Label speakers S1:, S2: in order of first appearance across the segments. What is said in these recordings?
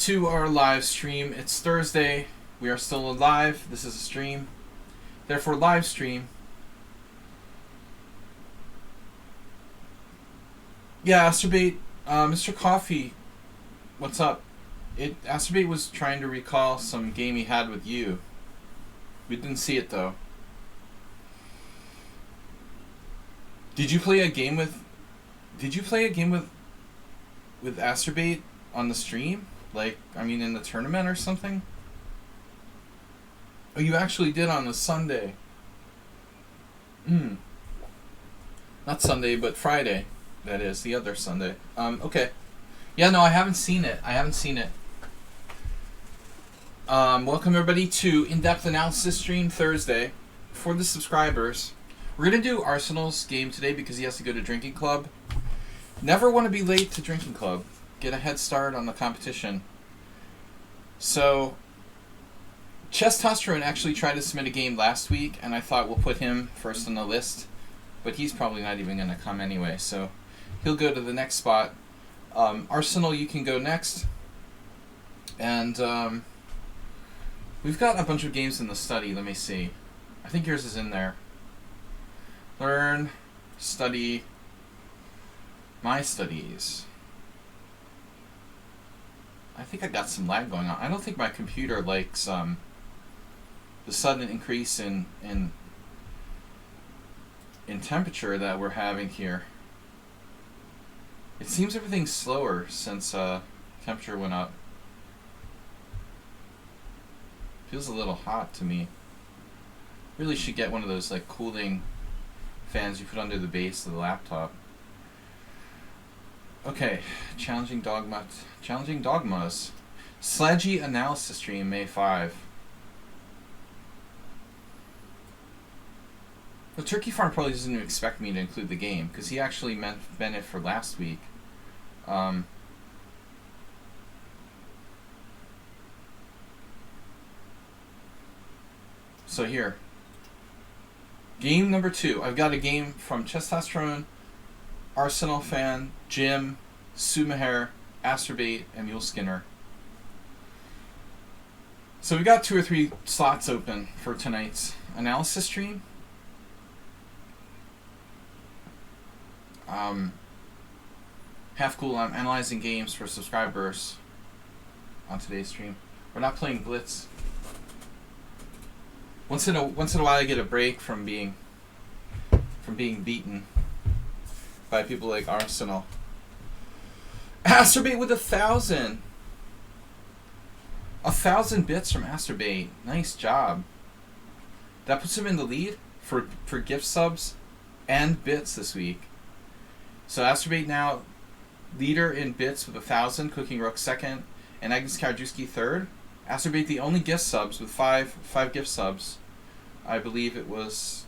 S1: To our live stream. It's Thursday. We are still live. This is a stream. Therefore, live stream. Yeah, Asterbait, Mr. Coffee, what's up? Asterbait was trying to recall some game he had with you. We didn't see it though. Did you play a game with Asterbait on the stream? Like, I mean, in the tournament or something? Oh, you actually did on a Sunday. Not Sunday, but Friday. That is, the other Sunday. Okay. Yeah, no, I haven't seen it. Welcome everybody to In-Depth Analysis Stream Thursday. For the subscribers, we're going to do Arsenal's game today because he has to go to drinking club. Never want to be late to drinking club. Get a head start on the competition. So, Testosterone actually tried to submit a game last week, and I thought we'll put him first on the list, but he's probably not even going to come anyway, so he'll go to the next spot. Arsenal, you can go next. And we've got a bunch of games in the study. Let me see. I think yours is in there. Learn, study, my studies. I think I got some lag going on. I don't think my computer likes the sudden increase in temperature that we're having here. It seems everything's slower since temperature went up. Feels a little hot to me. Really should get one of those like cooling fans you put under the base of the laptop. Okay, challenging dogmas. Sledgy analysis stream May 5. The Turkey Farm probably doesn't even expect me to include the game because he actually meant it for last week. So here, game number 2. I've got a game from Testosterone, Arsenal fan, Jim, Sumaher, Asterbait, and Mule Skinner. So we got 2 or 3 slots open for tonight's analysis stream. Half cool. I'm analyzing games for subscribers on today's stream. We're not playing Blitz. Once in a while, I get a break from being beaten by people like Arsenal. Asterbait with 1,000. 1,000 bits from Asterbait. Nice job. That puts him in the lead for gift subs and bits this week. So Asterbait now leader in bits with 1,000, Cooking Rook second, and Agnes Karajewski third. Asterbait the only gift subs with five gift subs. I believe it was.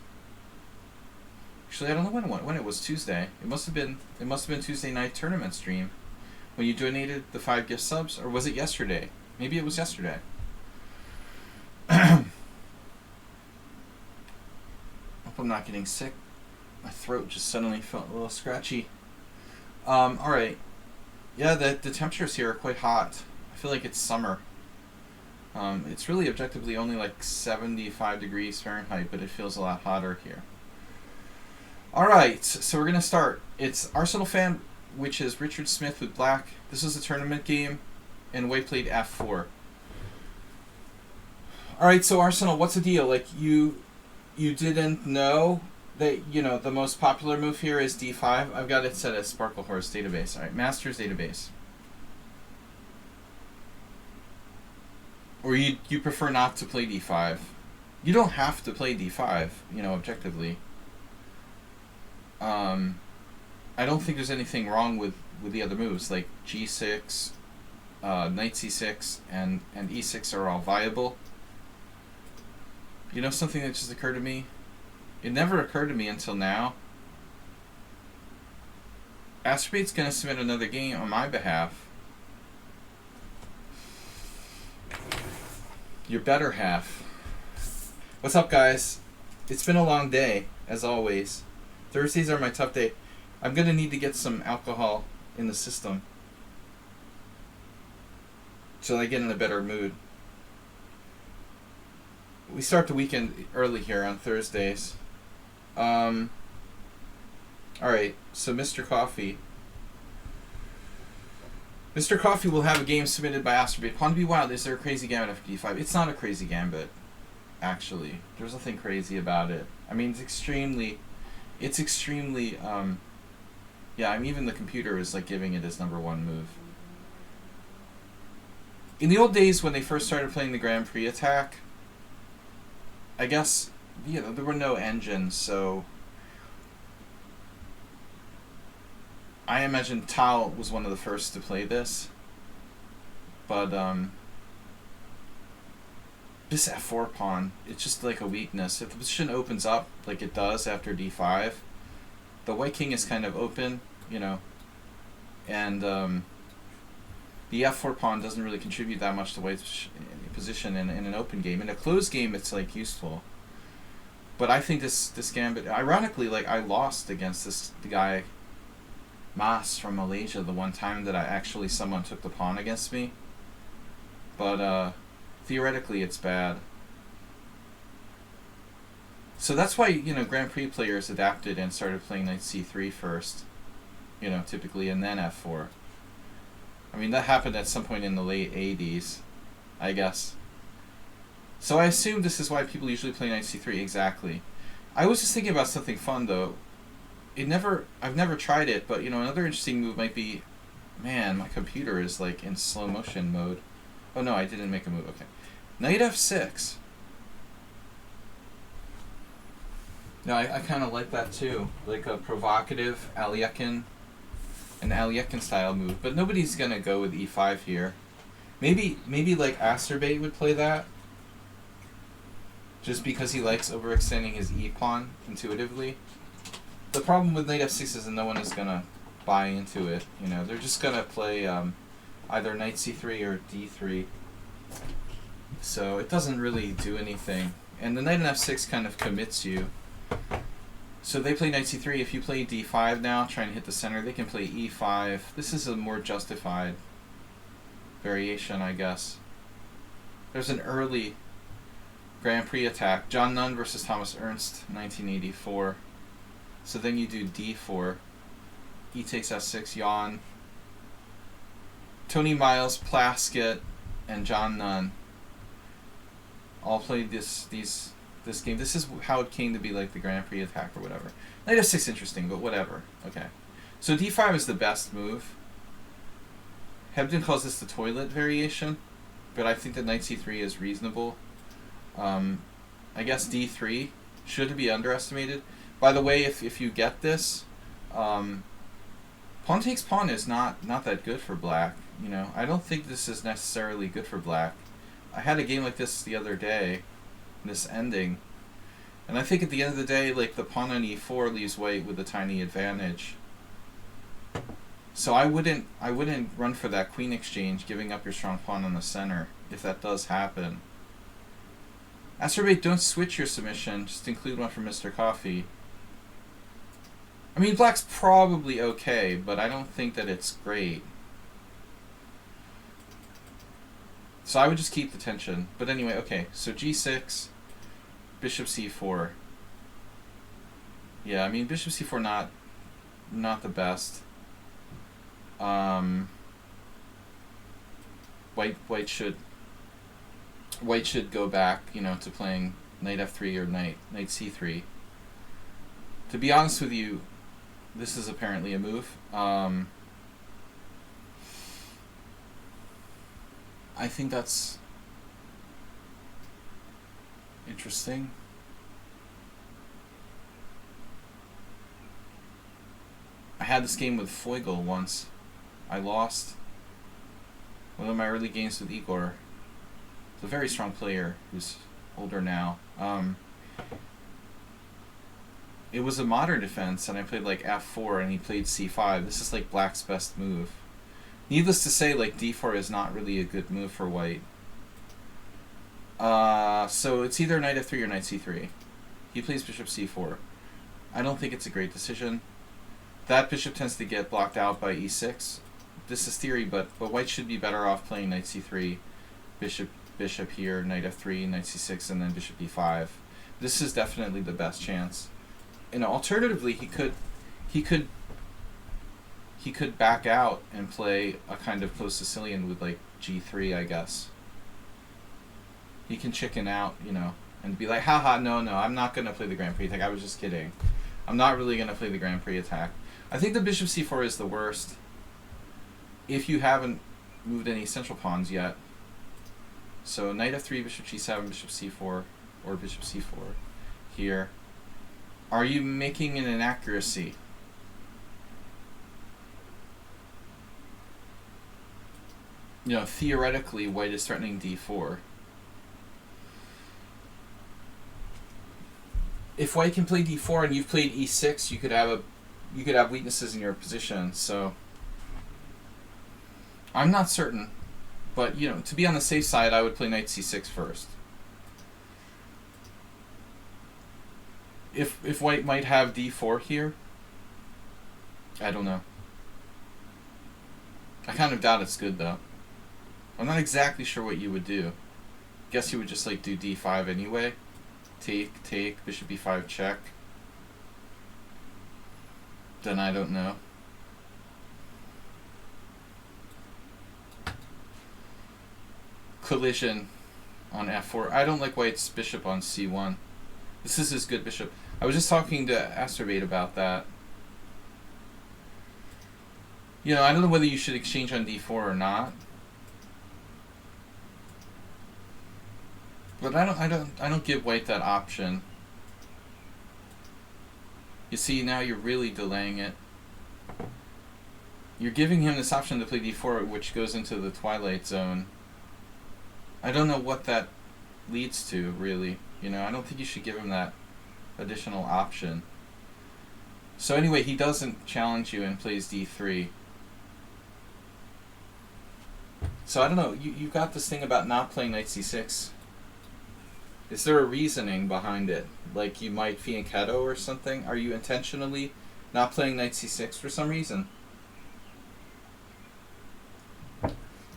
S1: Actually, I don't know when it was. Tuesday. It must have been Tuesday night tournament stream when you donated the 5 gift subs, or was it yesterday? Maybe it was yesterday. Hope I'm not getting sick. My throat just suddenly felt a little scratchy. Alright. Yeah, the temperatures here are quite hot. I feel like it's summer. It's really objectively only like 75 degrees Fahrenheit, but it feels a lot hotter here. Alright, so we're going to start. It's Arsenal fan, which is Richard Smith with black. This is a tournament game, and white played F4. Alright, so Arsenal, what's the deal? Like, you didn't know that, the most popular move here is D5. I've got it set as Sparkle Horse database. Alright, Masters database. Or you prefer not to play D5. You don't have to play D5, objectively. I don't think there's anything wrong with the other moves, like G6, Knight C6, and E6 are all viable. Something that just occurred to me? It never occurred to me until now. Asterbait's going to submit another game on my behalf. Your better half. What's up, guys? It's been a long day, as always. Thursdays are my tough day. I'm going to need to get some alcohol in the system. so they get in a better mood. We start the weekend early here on Thursdays. Alright, so Mr. Coffee. Mr. Coffee will have a game submitted by Astrobate. Pawn to be wild. Is there a crazy gambit after d5? It's not a crazy gambit, actually. There's nothing crazy about it. I mean, it's extremely, yeah, I mean, even the computer is like giving it as number one move. In the old days when they first started playing the Grand Prix attack, I guess, you know, there were no engines, so I imagine Tal was one of the first to play this. But this f4 pawn, it's just like a weakness. If the position opens up like it does after d5, the white king is kind of open, you know, and the f4 pawn doesn't really contribute that much to white's position in an open game. In a closed game, it's like useful. But I think this gambit, ironically, like I lost against the guy Mas from Malaysia the one time that someone took the pawn against me. But theoretically, it's bad. So that's why, you know, Grand Prix players adapted and started playing knight c3 first, you know, typically, and then f4. I mean, that happened at some point in the late 80s, I guess. So I assume this is why people usually play knight c3, exactly. I was just thinking about something fun, though. I've never tried it, but, you know, another interesting move might be, man, my computer is, like, in slow motion mode. Oh, no, I didn't make a move, okay. Knight f6. No, I kind of like that, too. Like a provocative an Aliekin style move, but nobody's gonna go with e5 here. Maybe like Astrobate would play that, just because he likes overextending his e pawn intuitively. The problem with knight f6 is that no one is gonna buy into it. You know, they're just gonna play either knight c3 or d3. So it doesn't really do anything, and the knight in f6 kind of commits you. So they play knight c3. If you play d5 now, trying to hit the center, they can play e5. This is a more justified variation, I guess. There's an early Grand Prix attack. John Nunn versus Thomas Ernst, 1984. So then you do d4. E takes f6, Jan. Tony Miles, Plaskett, and John Nunn all played this game. This is how it came to be like the Grand Prix attack or whatever. Knight f6 interesting, but whatever. Okay. So d5 is the best move. Hebden calls this the toilet variation, but I think that knight c3 is reasonable. I guess d3 shouldn't be underestimated. By the way, if you get this, pawn takes pawn is not that good for black. You know, I don't think this is necessarily good for black. I had a game like this the other day, this ending, and I think at the end of the day, like, the pawn on e4 leaves white with a tiny advantage. So I wouldn't run for that queen exchange, giving up your strong pawn on the center, if that does happen. Astrobate, don't switch your submission, just include one for Mr. Coffee. I mean, black's probably okay, but I don't think that it's great. So I would just keep the tension. But anyway, okay, so g6, bishop c4. Yeah, I mean, bishop c4 not the best. White should go back, you know, to playing knight f3 or knight c3. To be honest with you, this is apparently a move. I think that's interesting. I had this game with Feugl once. I lost one of my early games with Igor. He's a very strong player who's older now. It was a modern defense, and I played like f4, and he played c5. This is like black's best move. Needless to say, like, d4 is not really a good move for white. So it's either knight f3 or knight c3. He plays bishop c4. I don't think it's a great decision. That bishop tends to get blocked out by e6. this is theory, but white should be better off playing knight c3, bishop here, knight f3, knight c6, and then bishop e5. This is definitely the best chance. And alternatively, he could back out and play a kind of close Sicilian with like g3, I guess. He can chicken out, you know, and be like, haha, no, I'm not going to play the Grand Prix attack. I was just kidding. I'm not really going to play the Grand Prix attack. I think the bishop c4 is the worst if you haven't moved any central pawns yet. So knight f3, bishop g7, bishop c4, or bishop c4 here. Are you making an inaccuracy? You know, theoretically, white is threatening d4. If white can play d4 and you've played e6, you could have weaknesses in your position. So I'm not certain, but you know, to be on the safe side, I would play knight c6 first. If white might have d4 here, I don't know. I kind of doubt it's good though. I'm not exactly sure what you would do. Guess you would just like do d5 anyway. Take, bishop e5 check. Then I don't know. Collision on f4. I don't like white's bishop on c1. This is his good bishop. I was just talking to Asterbate about that. You know, I don't know whether you should exchange on d4 or not. But I don't give white that option. You see, now you're really delaying it. You're giving him this option to play d4, which goes into the twilight zone. I don't know what that leads to, really. You know, I don't think you should give him that additional option. So anyway, he doesn't challenge you and plays d3. So I don't know, you've got this thing about not playing knight c6. Is there a reasoning behind it? Like you might fianchetto or something? Are you intentionally not playing knight c6 for some reason?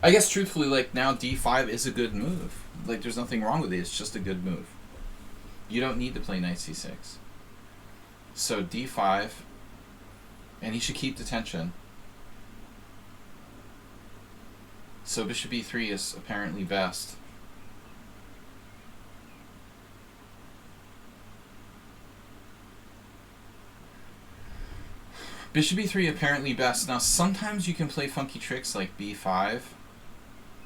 S1: I guess truthfully, like now d5 is a good move. Like there's nothing wrong with it, it's just a good move. You don't need to play knight c6. So d5, and he should keep the tension. So bishop e3 is apparently best. Bishop e3 apparently best. Now sometimes you can play funky tricks like b5.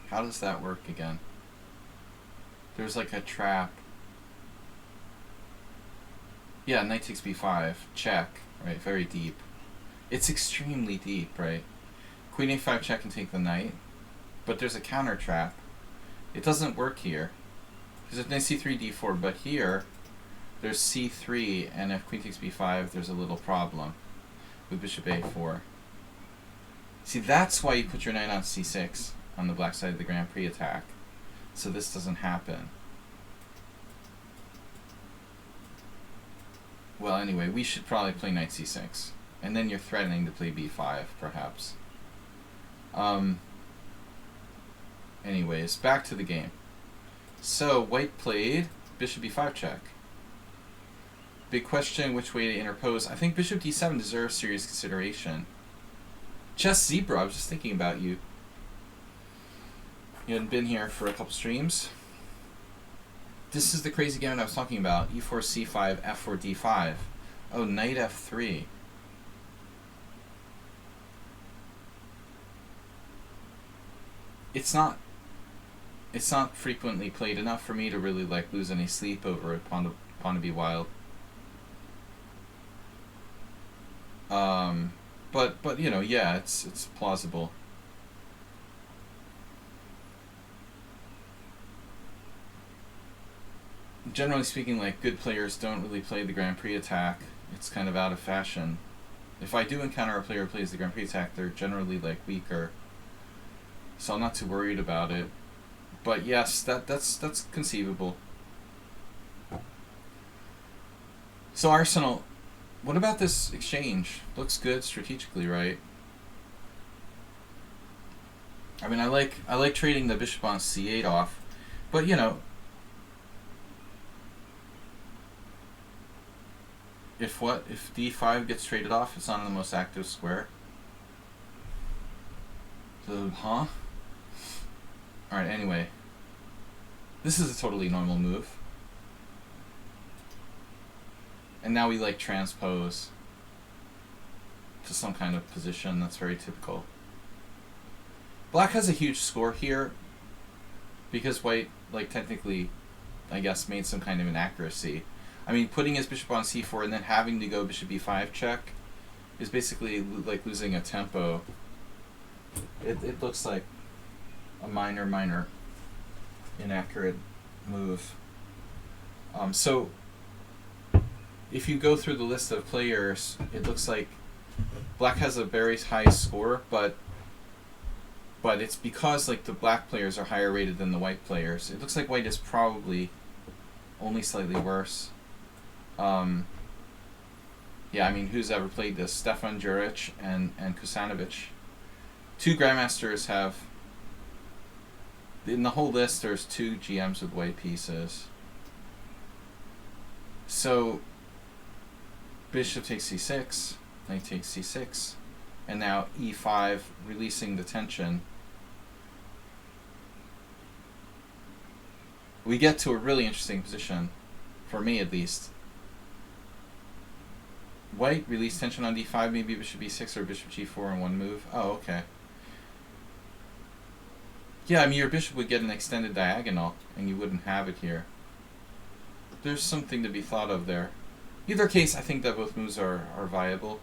S1: How does that work again? There's like a trap. Yeah, knight takes b5. Check. Right, very deep. It's extremely deep, right? Queen a5 check and take the knight. But there's a counter trap. It doesn't work here. Because if knight c3, d4, but here, there's c3, and if queen takes b5, there's a little problem with bishop a4. See, that's why you put your knight on c6 on the black side of the Grand Prix attack. So this doesn't happen. Well, anyway, we should probably play knight c6. And then you're threatening to play b5, perhaps. Anyways, back to the game. So, white played bishop e5 check. Big question, which way to interpose. I think bishop d7 deserves serious consideration. Chess Zebra, I was just thinking about you. You hadn't been here for a couple streams. This is the crazy game I was talking about. e4, c5, f4, d5. Oh, knight f3. It's not frequently played enough for me to really like lose any sleep over it. Pawn to be wild. But you know, yeah, it's plausible. Generally speaking, like good players don't really play the Grand Prix attack. It's kind of out of fashion. If I do encounter a player who plays the Grand Prix attack, they're generally like weaker. So I'm not too worried about it. But yes, that's conceivable. So Arsenal, what about this exchange? Looks good strategically, right? I mean, I like trading the bishop on c8 off, but you know, if d5 gets traded off, it's not on the most active square. So, huh? Alright, anyway. This is a totally normal move. And now we like transpose to some kind of position that's very typical. Black has a huge score here because white, like, technically, I guess, made some kind of inaccuracy. I mean, putting his bishop on c4 and then having to go bishop e5 check is basically like losing a tempo. It looks like a minor inaccurate move. So if you go through the list of players, it looks like black has a very high score, but it's because like the black players are higher rated than the white players. It looks like white is probably only slightly worse. Yeah, I mean, who's ever played this? Stefan Juric and Kusanovic. Two grandmasters have... In the whole list, there's 2 GMs with white pieces. So, bishop takes c6, knight takes c6, and now e5, releasing the tension. We get to a really interesting position, for me at least. White released tension on d5, maybe bishop e6 or bishop g4 in one move. Oh, okay. Yeah, I mean, your bishop would get an extended diagonal, and you wouldn't have it here. There's something to be thought of there. Either case, I think that both moves are viable.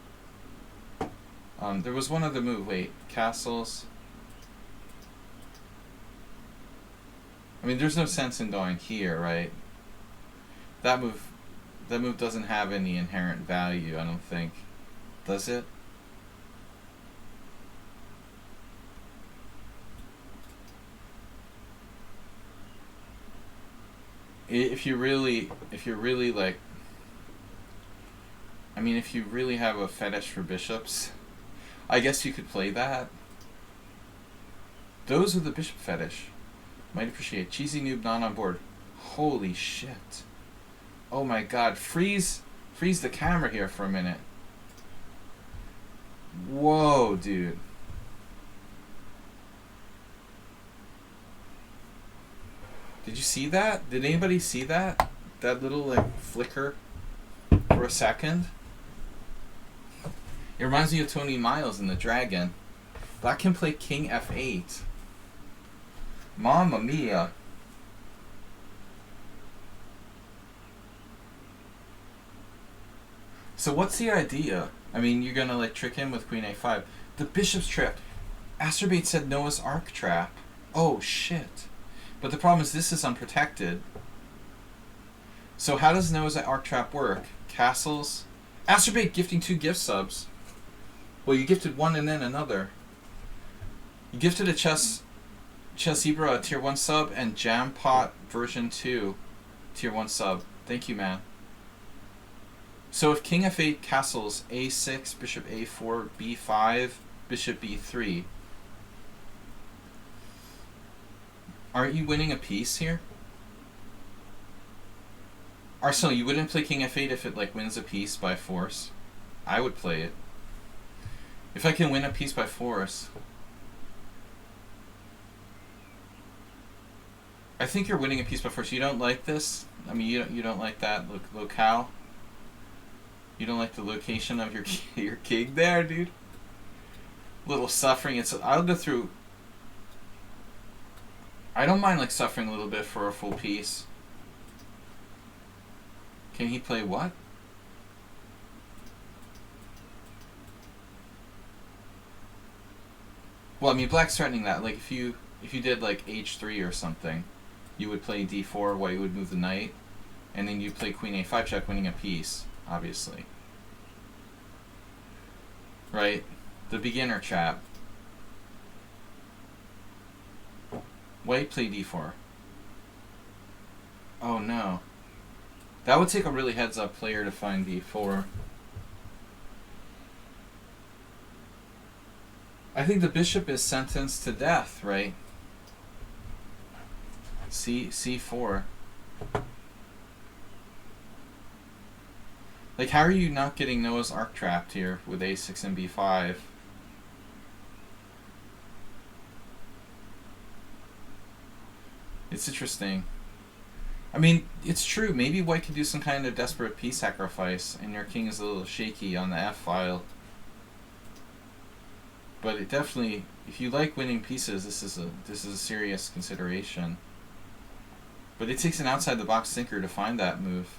S1: There was one other move. Wait, castles. I mean, there's no sense in going here, right? That move doesn't have any inherent value, I don't think. Does it? If you really like, I mean, if you really have a fetish for bishops, I guess you could play that. Those with the bishop fetish might appreciate. Cheesy noob not on board. Holy shit. Oh my god, freeze the camera here for a minute. Whoa, dude. Did you see that? Did anybody see that? That little like flicker for a second? It reminds me of Tony Miles in The Dragon. Black can play king f8. Mamma mia. So what's the idea? I mean, you're gonna like trick him with queen a5. The bishop's trip. Asterbate said Noah's Ark trap. Oh shit. But the problem is this is unprotected. So how does Noah's Ark trap work? Castles? Asterbate gifting 2 gift subs. Well, you gifted one and then another. You gifted a Chess Zebra a tier 1 sub and Jampot version 2 tier 1 sub. Thank you, man. So if king f8 castles a6, bishop a4, b5, bishop b3, aren't you winning a piece here? Arsenal, you wouldn't play king f8 if it like wins a piece by force. I would play it. If I can win a piece by force. I think you're winning a piece by force. You don't like this? I mean, you don't like that locale? You don't like the location of your king there, dude? Little suffering. I'll go through. I don't mind like suffering a little bit for a full piece. Can he play what? Well, I mean, black's threatening that. Like if you did like h3 or something, you would play d4 while you would move the knight, and then you play queen a5 check, winning a piece, obviously. Right? The beginner trap. White play d4. Oh no. That would take a really heads-up player to find d4. I think the bishop is sentenced to death, right? C4. Like, how are you not getting Noah's Ark trapped here with A6 and B5? It's interesting. I mean, it's true. Maybe white could do some kind of desperate piece sacrifice, and your king is a little shaky on the F file. But it definitely, if you like winning pieces, this is a serious consideration. But it takes an outside the box thinker to find that move.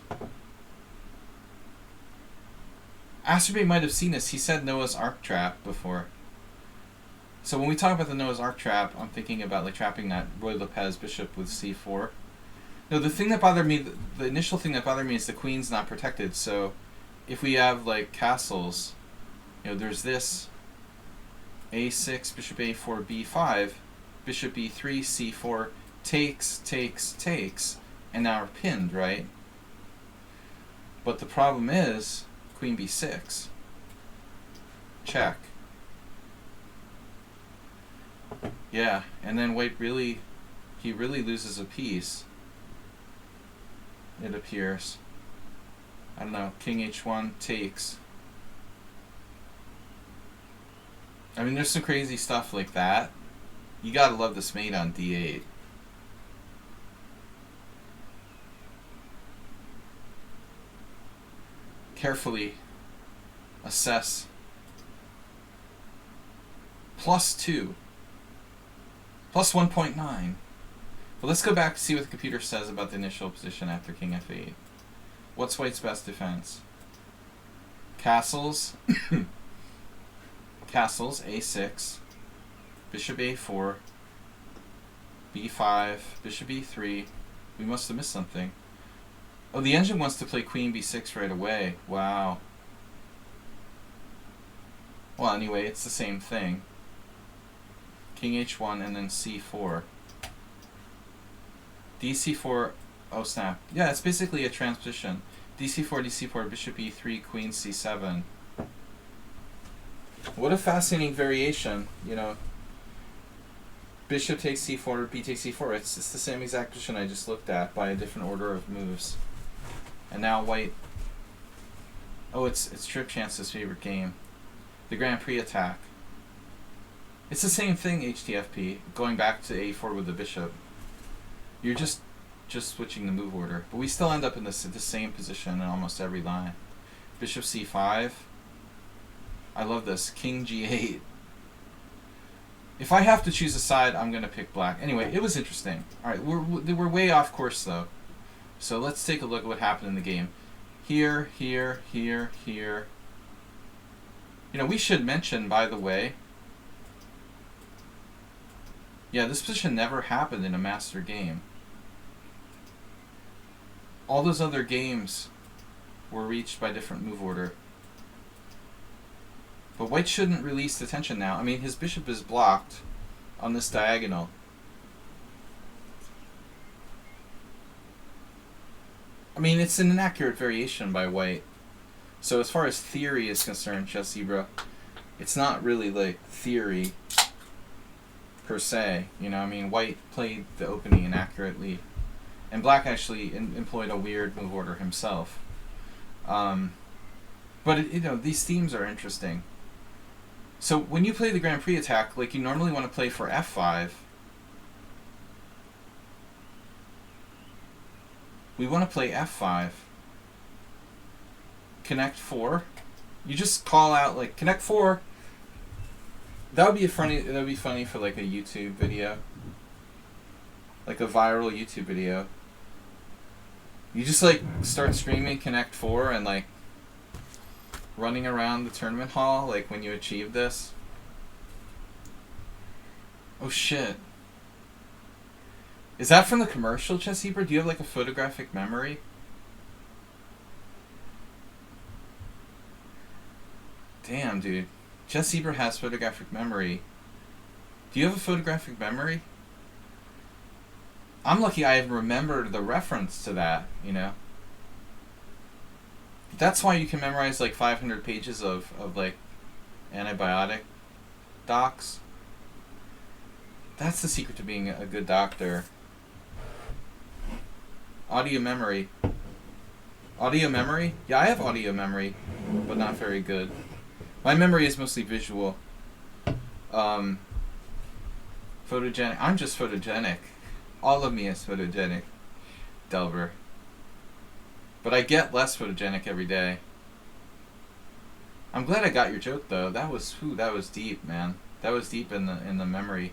S1: Asterbate might have seen this. He said Noah's Ark trap before. So when we talk about the Noah's Ark trap, I'm thinking about like trapping that Roy Lopez bishop with C4. No, the thing that bothered me, the initial thing that bothered me is the queen's not protected. So if we have like castles, you know, there's this A6, bishop A4, B5, bishop B3, C4, takes, and now we're pinned, right? But the problem is queen B6. Check. Yeah, and then white really loses a piece. It appears. I don't know, king H1 takes. I mean, there's some crazy stuff like that. You gotta love this mate on D8. Carefully assess. +2. Plus 1.9. But let's go back to see what the computer says about the initial position after king F8. What's white's best defense? Castles. Castles, A6. Bishop A4. B5. Bishop E3. We must have missed something. Oh, the engine wants to play queen B6 right away. Wow. Well, anyway, it's the same thing. King H1 and then C4. DC4, oh snap. Yeah, it's basically a transition. DC4, bishop E3, queen C7. What a fascinating variation, you know. Bishop takes C4, B takes C4. It's the same exact position I just looked at by a different order of moves. And now white... Oh, it's Trip Chance's favorite game. The Grand Prix attack. It's the same thing, HTFP, going back to A4 with the bishop. You're just switching the move order. But we still end up in the same position in almost every line. Bishop C5. I love this. King G8. If I have to choose a side, I'm going to pick black. Anyway, it was interesting. Alright, we're way off course, though. So let's take a look at what happened in the game. Here. You know, we should mention, by the way... Yeah, this position never happened in a master game. All those other games were reached by different move order. But white shouldn't release the tension now. I mean, his bishop is blocked on this diagonal. I mean, it's an inaccurate variation by white. So as far as theory is concerned, Chess Zebra, it's not really like theory per se. You know, I mean, white played the opening inaccurately, and black actually employed a weird move order himself. But you know, these themes are interesting. So when you play the Grand Prix attack, like you normally want to play for F5. We want to play F5. Connect 4. You just call out like connect 4. That would be funny for like a YouTube video. Like a viral YouTube video. You just like start streaming Connect 4 and like running around the tournament hall like when you achieve this. Oh shit. Is that from the commercial, Chess Zebra? Do you have like a photographic memory? Damn, dude. Chess Zebra has photographic memory. Do you have a photographic memory? I'm lucky I remembered the reference to that, you know? That's why you can memorize like 500 pages of like antibiotic docs. That's the secret to being a good doctor. Audio memory. Audio memory? Yeah, I have audio memory, but not very good. My memory is mostly visual. Photogenic. I'm just photogenic. All of me is photogenic, Delver. But I get less photogenic every day. I'm glad I got your joke though. That was deep, man. That was deep in the memory.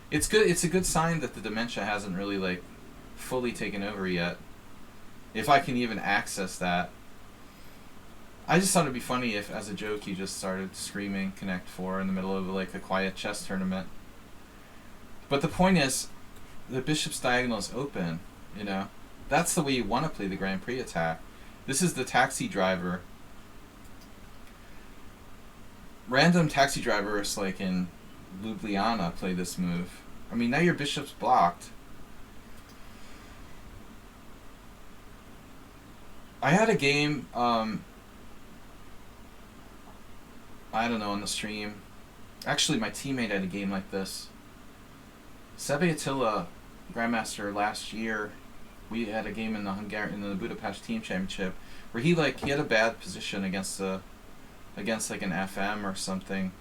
S1: It's good. It's a good sign that the dementia hasn't really like fully taken over yet. If I can even access that. I just thought it'd be funny if, as a joke, you just started screaming Connect 4 in the middle of like a quiet chess tournament. But the point is, the bishop's diagonal is open, you know? That's the way you want to play the Grand Prix attack. This is the taxi driver. Random taxi drivers like in Ljubljana play this move. I mean, now your bishop's blocked. I had a game, I don't know, on the stream. Actually, my teammate had a game like this. Sebe Attila, Grandmaster, last year, we had a game in the Budapest Team Championship where he had a bad position against like an FM or something.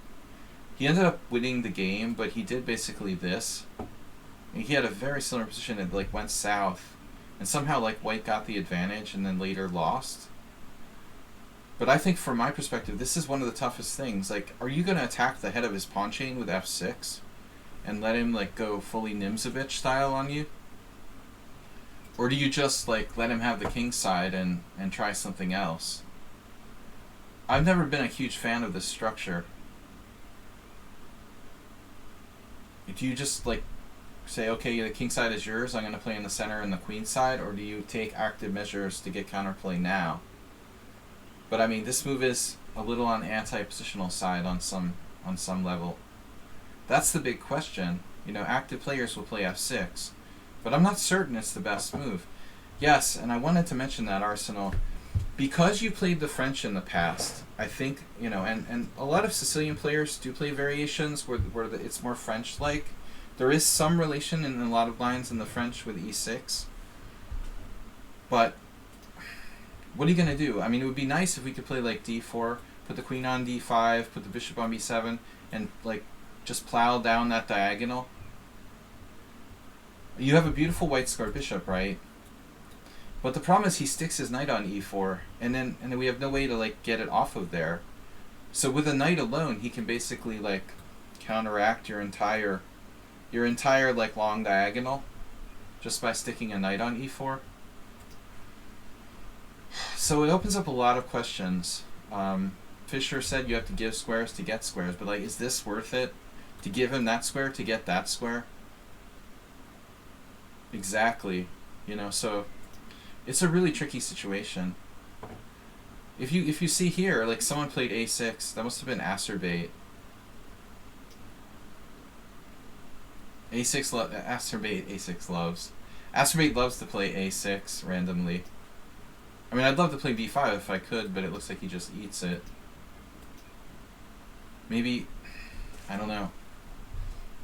S1: He ended up winning the game, but he did basically this. And he had a very similar position. It like went south, and somehow like White got the advantage and then later lost. But I think from my perspective, this is one of the toughest things. Like, are you going to attack the head of his pawn chain with f6 and let him like go fully Nimzovich style on you? Or do you just like let him have the king side and try something else? I've never been a huge fan of this structure. Do you just like say, okay, the king side is yours, I'm going to play in the center and the queen side, or do you take active measures to get counterplay now? But I mean, this move is a little on anti-positional side on some level. That's the big question. You know, active players will play f6, but I'm not certain it's the best move. Yes, and I wanted to mention that, Arsenal, because you played the French in the past. I think, you know, and a lot of Sicilian players do play variations where it's more French-like. There is some relation in a lot of lines in the French with e6, but what are you going to do? I mean, it would be nice if we could play like d4, put the queen on d5, put the bishop on b7, and like just plow down that diagonal. You have a beautiful white square bishop, right? But the problem is he sticks his knight on e4, and then we have no way to like get it off of there. So with a knight alone, he can basically like counteract your entire like long diagonal just by sticking a knight on e4. So it opens up a lot of questions. Fisher said you have to give squares to get squares, but like, is this worth it? To give him that square to get that square? Exactly. You know, so it's a really tricky situation. If you see here, like someone played a6, that must have been Acerbate. Acerbate a6 loves. Acerbate loves to play a6 randomly. I mean, I'd love to play b5 if I could, but it looks like he just eats it. Maybe, I don't know,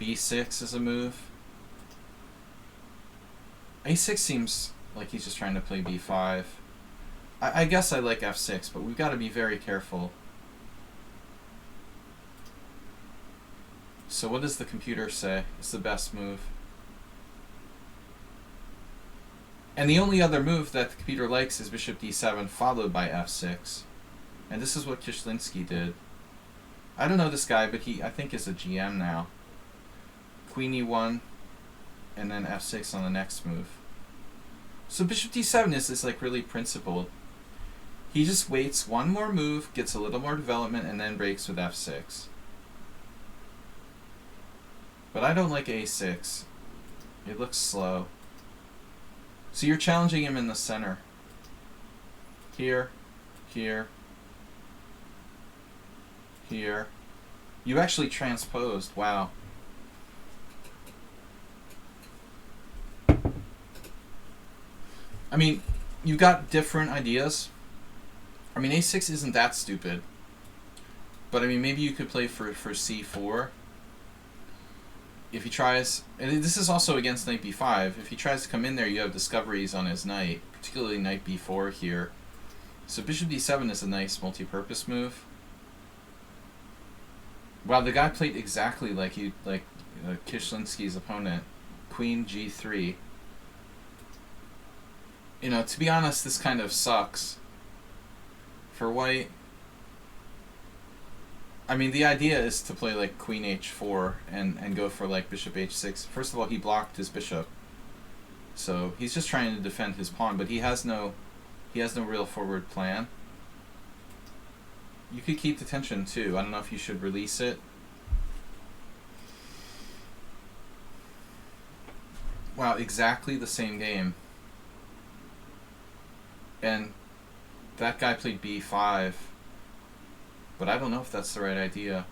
S1: b6 is a move. a6 seems like he's just trying to play b5. I guess I like f6, but we've got to be very careful. So what does the computer say is the best move? And the only other move that the computer likes is bishop d7 followed by f6. And this is what Kishlinsky did. I don't know this guy, but I think is a GM now. Queen e1, and then f6 on the next move. So bishop d7 is this like really principled. He just waits one more move, gets a little more development, and then breaks with f6. But I don't like a6. It looks slow. So you're challenging him in the center. Here, here, here. You actually transposed. Wow. I mean, you got different ideas. I mean, a6 isn't that stupid. But I mean, maybe you could play for c4. if he tries, and this is also against knight b5, if he tries to come in there, you have discoveries on his knight, particularly knight b4 here. So bishop d7 is a nice multi-purpose move. Wow, the guy played exactly like Kishlinski's opponent. Queen g3. You know, to be honest, this kind of sucks for white. I mean, the idea is to play like queen h4 and go for like bishop h6. First of all, he blocked his bishop, so he's just trying to defend his pawn, but he has no real forward plan. You could keep the tension too. I don't know if you should release it. Wow, exactly the same game. And that guy played b5. But I don't know if that's the right idea.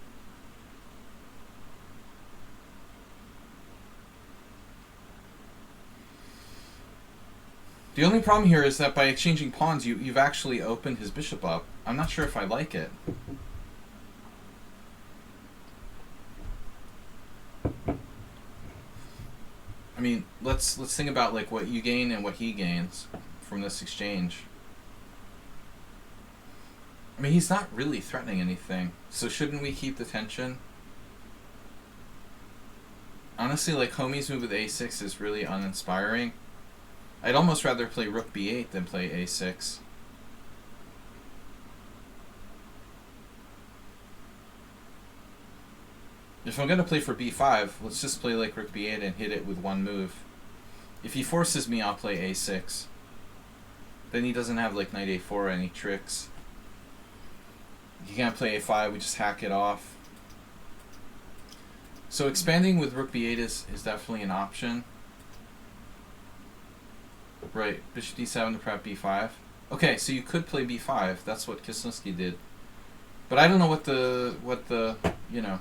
S1: The only problem here is that by exchanging pawns, you've actually opened his bishop up. I'm not sure if I like it. I mean, let's think about like what you gain and what he gains from this exchange. I mean, he's not really threatening anything, so shouldn't we keep the tension? Honestly, like, Homie's move with a6 is really uninspiring. I'd almost rather play rook b8 than play a6. If I'm going to play for b5, let's just play like rook b8 and hit it with one move. If he forces me, I'll play a6. Then he doesn't have like knight a4 or any tricks. You can't play a5, we just hack it off. So expanding with rook b8 is definitely an option. Right, bishop d7 to prep b5. Okay, so you could play b5. That's what Kishlinski did. But I don't know what the you know.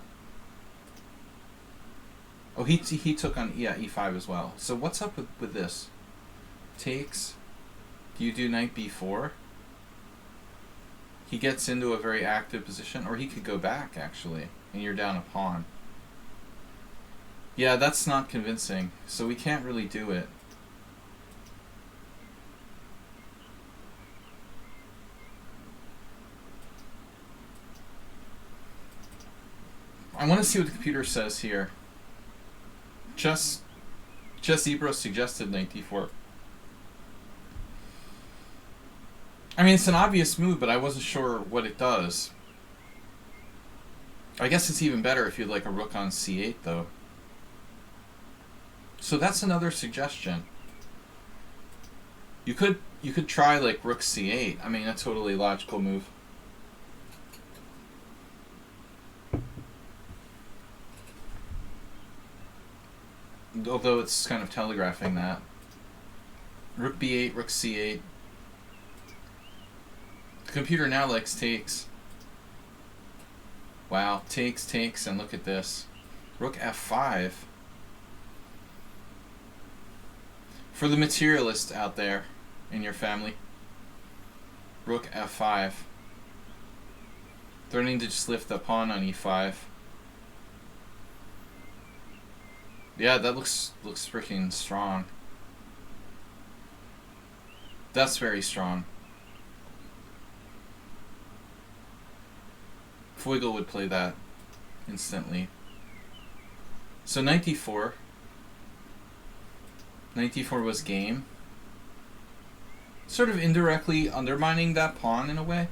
S1: Oh, he took on e5 as well. So what's up with this? Takes. Do you do knight b4? He gets into a very active position, or he could go back actually, and you're down a pawn. Yeah, that's not convincing. So we can't really do it. I want to see what the computer says here. Chess Ebro suggested knight d4. I mean, it's an obvious move, but I wasn't sure what it does. I guess it's even better if you had like a rook on c8, though. So that's another suggestion. You could try like rook c8. I mean, a totally logical move. Although it's kind of telegraphing that. Rook b8, rook c8. The computer now likes takes. Wow, takes, and look at this. Rook f5. For the materialist out there in your family. Rook f5. Threatening to just lift the pawn on e5. Yeah, that looks freaking strong. That's very strong. Feigl would play that instantly. So knight d4. Knight d4 was game. Sort of indirectly undermining that pawn in a way.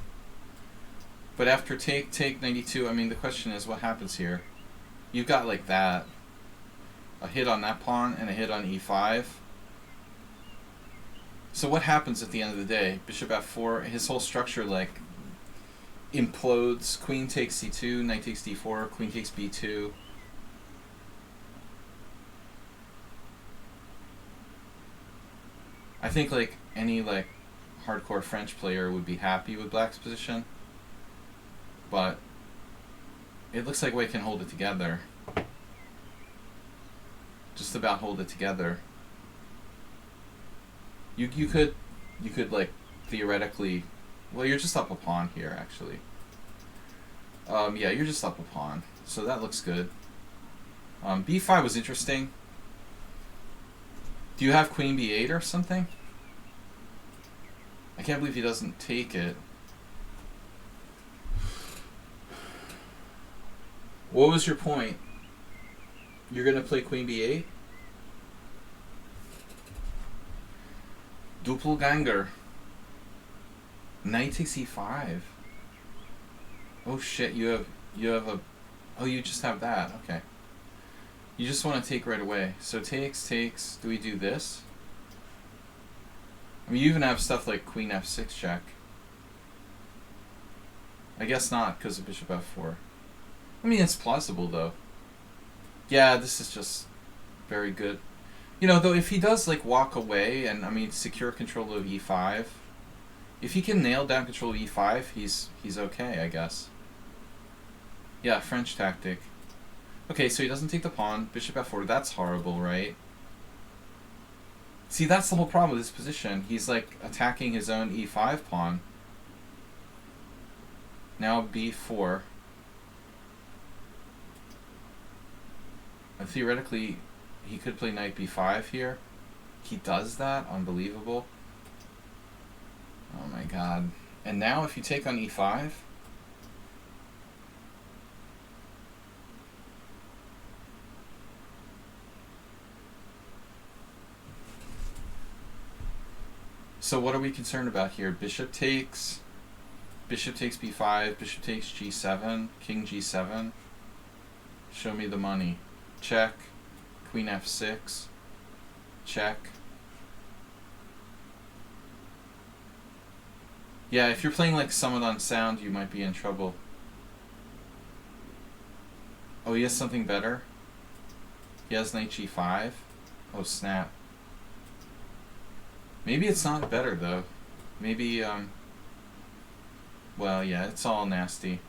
S1: But after take, knight e2, I mean, the question is what happens here? You've got like that. A hit on that pawn and a hit on e5. So what happens at the end of the day? Bishop f4, his whole structure like implodes. Queen takes c2, knight takes d4, queen takes b2. I think like any like hardcore French player would be happy with black's position. But it looks like white can hold it together. Just about hold it together. You could like theoretically, well, you're just up a pawn here actually. Yeah, you're just up a pawn, so that looks good. b5 was interesting. Do you have queen b8 or something? I can't believe he doesn't take it. What was your point? You're going to play queen b8? Doppelganger. Knight takes e5. Oh shit, you have a... Oh, you just have that. Okay. You just want to take right away. So takes. Do we do this? I mean, you even have stuff like queen f6 check. I guess not, because of bishop f4. I mean, it's plausible, though. Yeah, this is just very good. You know, though, if he does, like, walk away and, I mean, secure control of e5, if he can nail down control of e5, he's okay, I guess. Yeah, French tactic. Okay, so he doesn't take the pawn. Bishop f4, that's horrible, right? See, that's the whole problem with this position. He's, like, attacking his own e5 pawn. Now b4. And theoretically, he could play knight b5 here. He does that? Unbelievable. Oh my god. And now if you take on e5... So what are we concerned about here? Bishop takes b5, bishop takes g7, king g7. Show me the money. Check. Queen f6. Check. Yeah, if you're playing like Summit on Sound, you might be in trouble. Oh, he has something better? He has knight g5? Oh, snap. Maybe it's not better, though. Maybe, well, yeah, it's all nasty.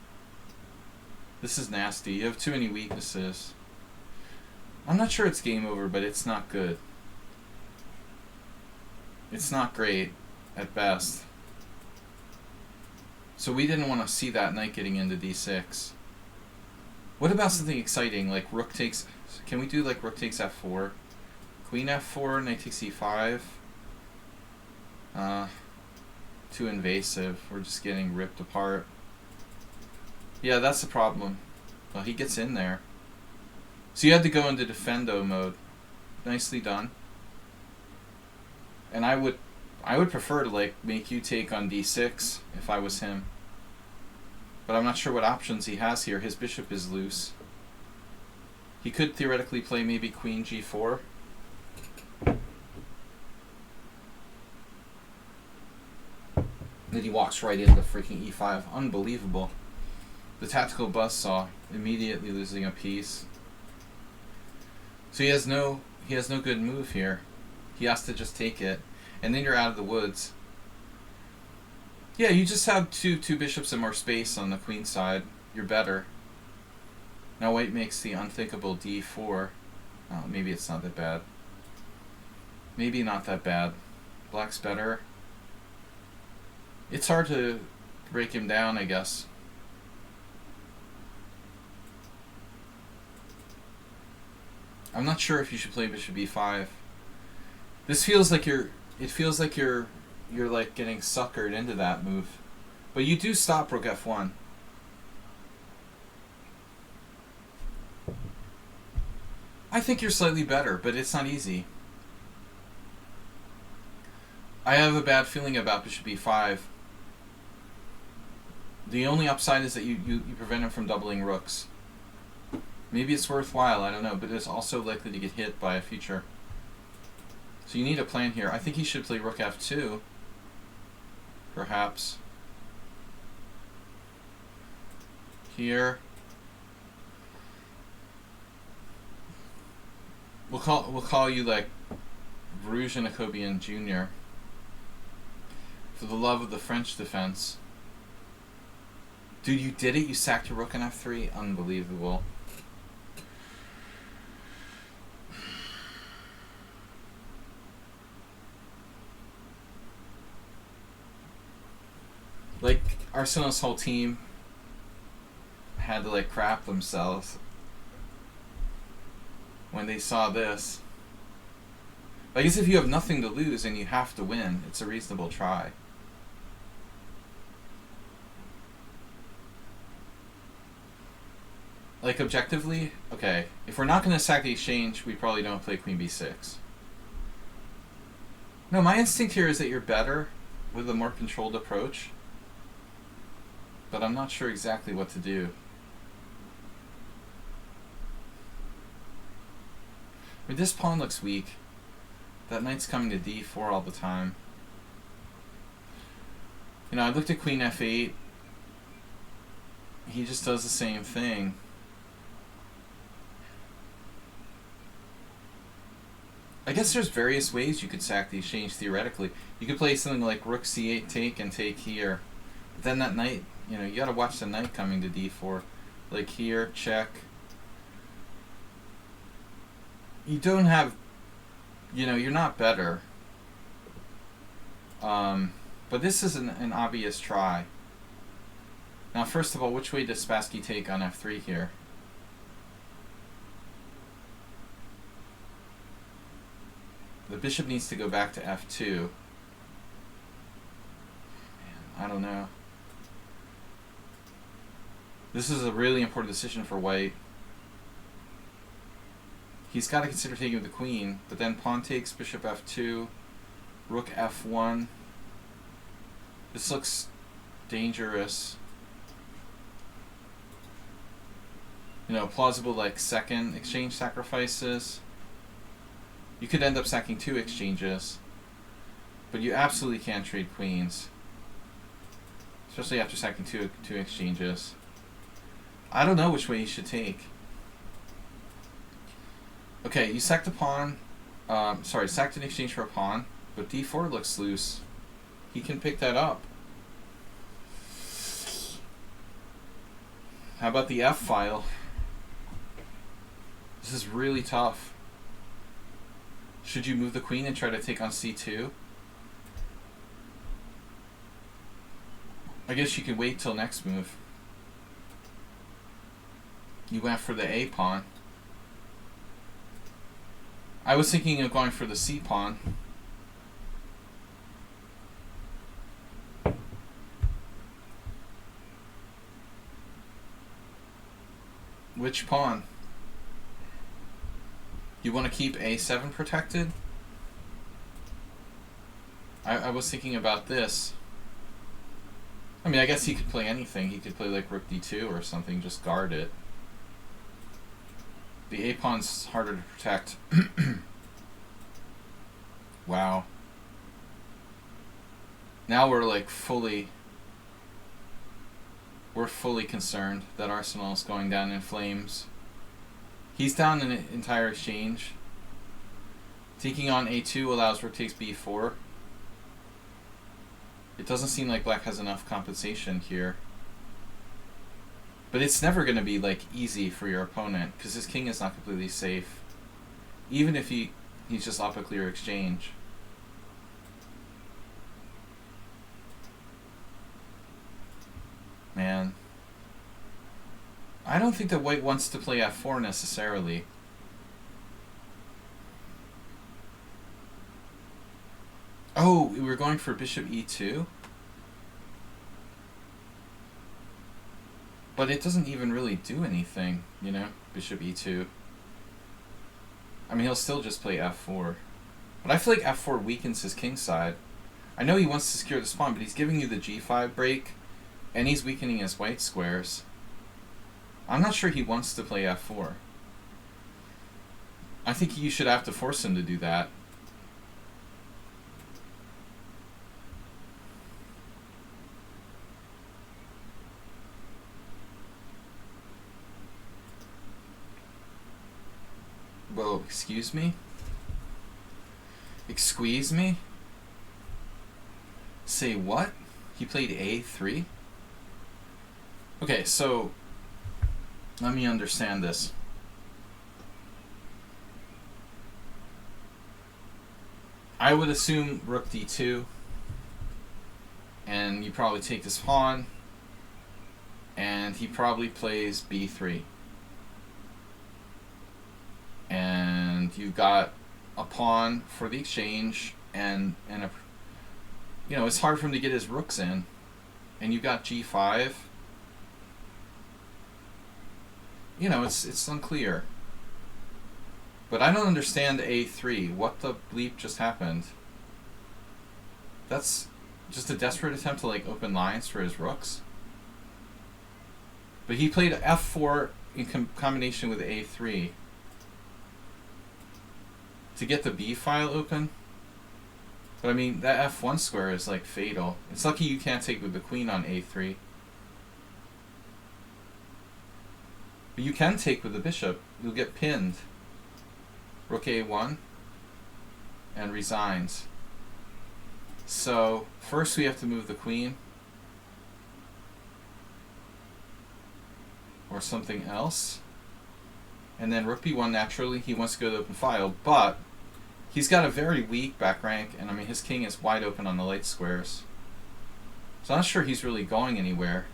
S1: This is nasty. You have too many weaknesses. I'm not sure it's game over, but it's not good. It's not great, at best. So we didn't want to see that knight getting into d6. What about something exciting, like rook takes... Can we do, like, rook takes f4? Queen f4, knight takes e5. Too invasive. We're just getting ripped apart. Yeah, that's the problem. Well, he gets in there. So you had to go into defendo mode. Nicely done. And I would prefer to, like, make you take on d6 if I was him. But I'm not sure what options he has here. His bishop is loose. He could theoretically play maybe queen g4. Then he walks right into freaking e5. Unbelievable. The tactical buzzsaw, immediately losing a piece. So he has no good move here. He has to just take it. And then you're out of the woods. Yeah, you just have two bishops and more space on the queen side. You're better. Now white makes the unthinkable d4. Oh, maybe it's not that bad. Maybe not that bad. Black's better. It's hard to break him down, I guess. I'm not sure if you should play bishop e5. This feels like you're like getting suckered into that move. But you do stop rook f1. I think you're slightly better, but it's not easy. I have a bad feeling about bishop e5. The only upside is that you prevent him from doubling rooks. Maybe it's worthwhile, I don't know, but it's also likely to get hit by a future. So you need a plan here. I think he should play rook f2. Perhaps. Here. We'll call you like Rouge and Jacobian Jr. For the love of the French defense. Dude, you did it? You sacked your rook on f3? Unbelievable. Like, Arsenal's whole team had to, like, crap themselves. when they saw this. I guess if you have nothing to lose and you have to win, it's a reasonable try. Like, objectively, okay, if we're not going to sack the exchange, we probably don't play queen b6. No, my instinct here is that you're better with a more controlled approach, but I'm not sure exactly what to do. I mean, this pawn looks weak. That knight's coming to d4 all the time. You know, I looked at queen f8. He just does the same thing. I guess there's various ways you could sack the exchange theoretically. You could play something like rook c8 take and take here. But then that knight, you know, you gotta watch the knight coming to d4. Like here, check. You don't have, you know, you're not better. But this is an obvious try. Now, first of all, which way does Spassky take on f3 here? The bishop needs to go back to f2. Man, I don't know. This is a really important decision for white. He's got to consider taking with the queen, but then pawn takes, bishop f2, rook f1. This looks dangerous. You know, plausible like second exchange sacrifices. You could end up sacking 2 exchanges, but you absolutely can't trade queens, especially after sacking two exchanges. I don't know which way you should take. Okay, you sacked a pawn. Sacked an exchange for a pawn, but d4 looks loose. He can pick that up. How about the f file? This is really tough. Should you move the queen and try to take on c2? I guess you can wait till next move. You went for the a pawn. I was thinking of going for the c pawn. Which pawn? You want to keep a7 protected? I was thinking about this. I mean, I guess he could play anything. He could play like rook d2 or something, just guard it. The a pawn's harder to protect. Wow. Now we're like fully concerned that Arsenal is going down in flames. He's down an entire exchange. Taking on a2 allows rook takes b4. It doesn't seem like black has enough compensation here. But it's never going to be like easy for your opponent, because his king is not completely safe. Even if he's just up a clear exchange. Man. I don't think that white wants to play f4 necessarily. Oh, we were going for bishop e2? But it doesn't even really do anything, you know? Bishop e2. I mean, he'll still just play f4. But I feel like f4 weakens his king side. I know he wants to secure the pawn, but he's giving you the g5 break, and he's weakening his white squares. I'm not sure he wants to play f4. I think you should have to force him to do that. Whoa, excuse me? Excuse me? Say what? He played a3? Okay, so let me understand this. I would assume rook d2, and you probably take this pawn, and he probably plays b3. And and you got a pawn for the exchange, and a, you know, it's hard for him to get his rooks in, and you got g5. You know, it's unclear. But I don't understand a3. What the bleep just happened? That's just a desperate attempt to like open lines for his rooks. But he played f4 in combination with a3 to get the b file open. But I mean, that f1 square is like fatal. It's lucky you can't take with the queen on a3. But you can take with the bishop. You'll get pinned. Rook a1 and resigns. So first we have to move the queen or something else, and then rook b1 naturally he wants to go to the open file, but he's got a very weak back rank, and I mean his king is wide open on the light squares, so I'm not sure he's really going anywhere.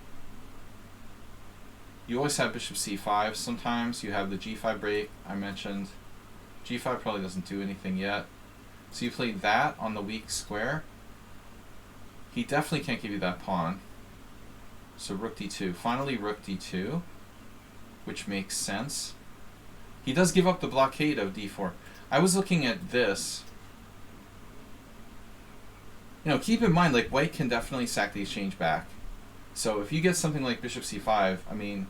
S1: You always have bishop c5. Sometimes you have the g5 break I mentioned. G5 probably doesn't do anything yet. So you played that on the weak square. He definitely can't give you that pawn. So rook d2. Finally rook d2, which makes sense. He does give up the blockade of d4. I was looking at this. You know, keep in mind, like, white can definitely sack the exchange back. So if you get something like bishop c5, I mean,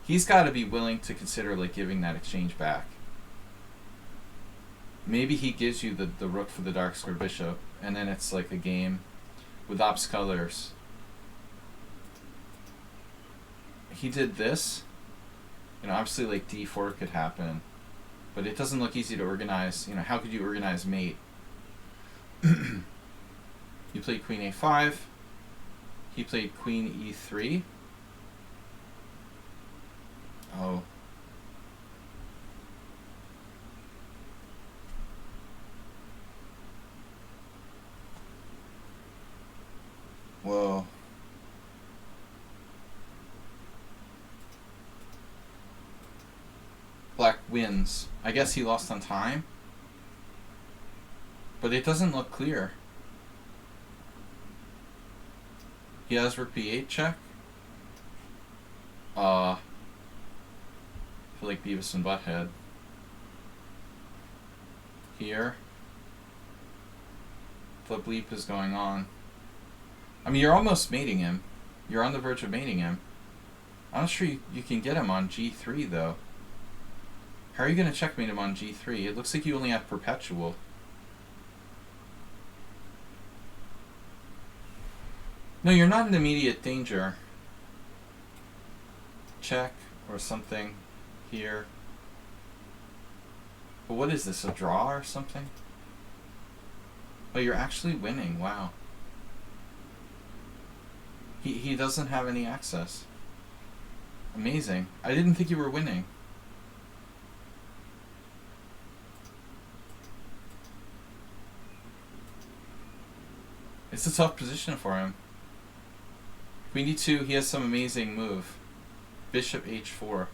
S1: he's got to be willing to consider like giving that exchange back. Maybe he gives you the rook for the dark square bishop, and then it's like a game with ops colors. He did this. You know, obviously like d4 could happen, but it doesn't look easy to organize. You know, how could you organize mate? You played queen a5. He played queen e3. Oh. Whoa. Black wins. I guess he lost on time. But it doesn't look clear. He has rook b8 check. I feel like Beavis and Butthead. Here. The bleep is going on. I mean, you're almost mating him. You're on the verge of mating him. I'm not sure you can get him on g3, though. How are you going to checkmate him on g3? It looks like you only have perpetual. No, you're not in immediate danger. Check or something here. But what is this, a draw or something? Oh, you're actually winning. Wow. He doesn't have any access. Amazing. I didn't think you were winning. It's a tough position for him. Queen d2, he has some amazing move. Bishop h4.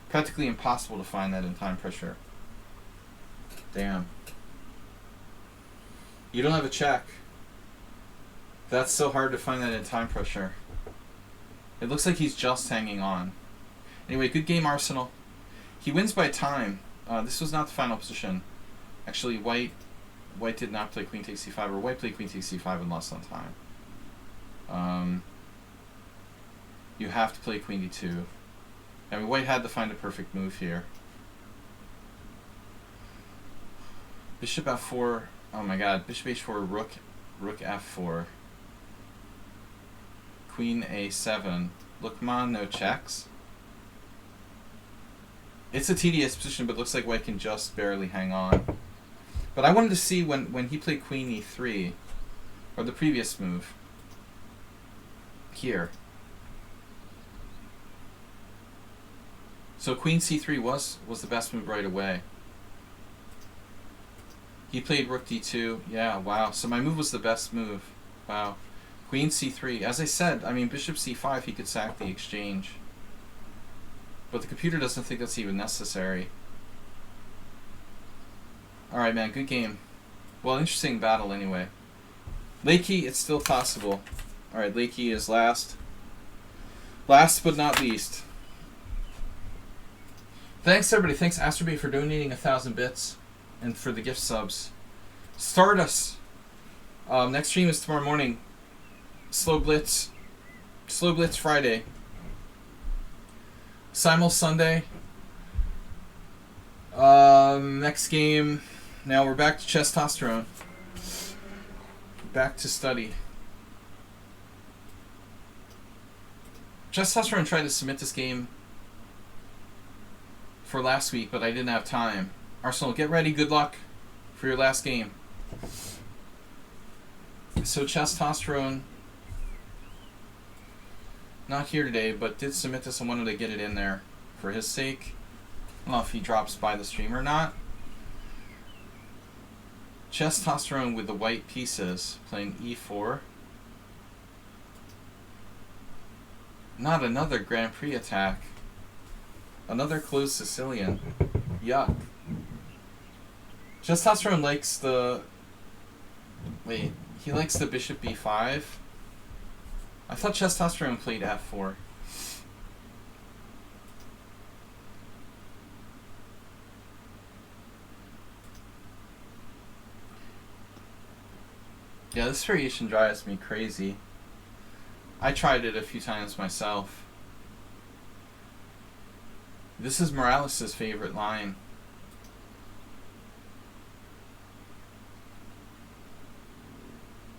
S1: Practically impossible to find that in time pressure. Damn. You don't have a check. That's so hard to find that in time pressure. It looks like he's just hanging on. Anyway, good game, Arsenal. He wins by time. This was not the final position. Actually, white did not play queen takes c5, or white played queen takes c5 and lost on time. You have to play queen d2. I mean, white had to find a perfect move here. Bishop f4. Oh my god. Bishop h4, rook f4. Queen a7. Look, man, no checks. It's a tedious position, but looks like white can just barely hang on. But I wanted to see when he played queen e3, or the previous move. Here. So queen c3 was the best move right away. He played rook d2. Yeah, wow. So my move was the best move. Wow. Queen c3. As I said, I mean, bishop c5, he could sack the exchange. But the computer doesn't think that's even necessary. Alright, man, good game. Well, interesting battle anyway. Lakey, it's still possible. Alright, Lakey is last. Last but not least. Thanks, everybody. Thanks, Astrobay, for donating 1,000 bits. And for the gift subs. Stardust. Next stream is tomorrow morning. Slow Blitz Friday. Simul Sunday. Next game. Now we're back to Testosterone. Back to study. Testosterone tried to submit this game for last week, but I didn't have time. Arsenal, get ready. Good luck for your last game. So Testosterone, not here today, but did submit this. I wanted to get it in there for his sake. I don't know if he drops by the stream or not. Testosterone with the white pieces, playing e4. Not another Grand Prix attack. Another closed Sicilian. Yuck. Testosterone likes the... Wait, he likes the bishop b5? I thought Testosterone played f4. Yeah, this variation drives me crazy. I tried it a few times myself. This is Morales' favorite line.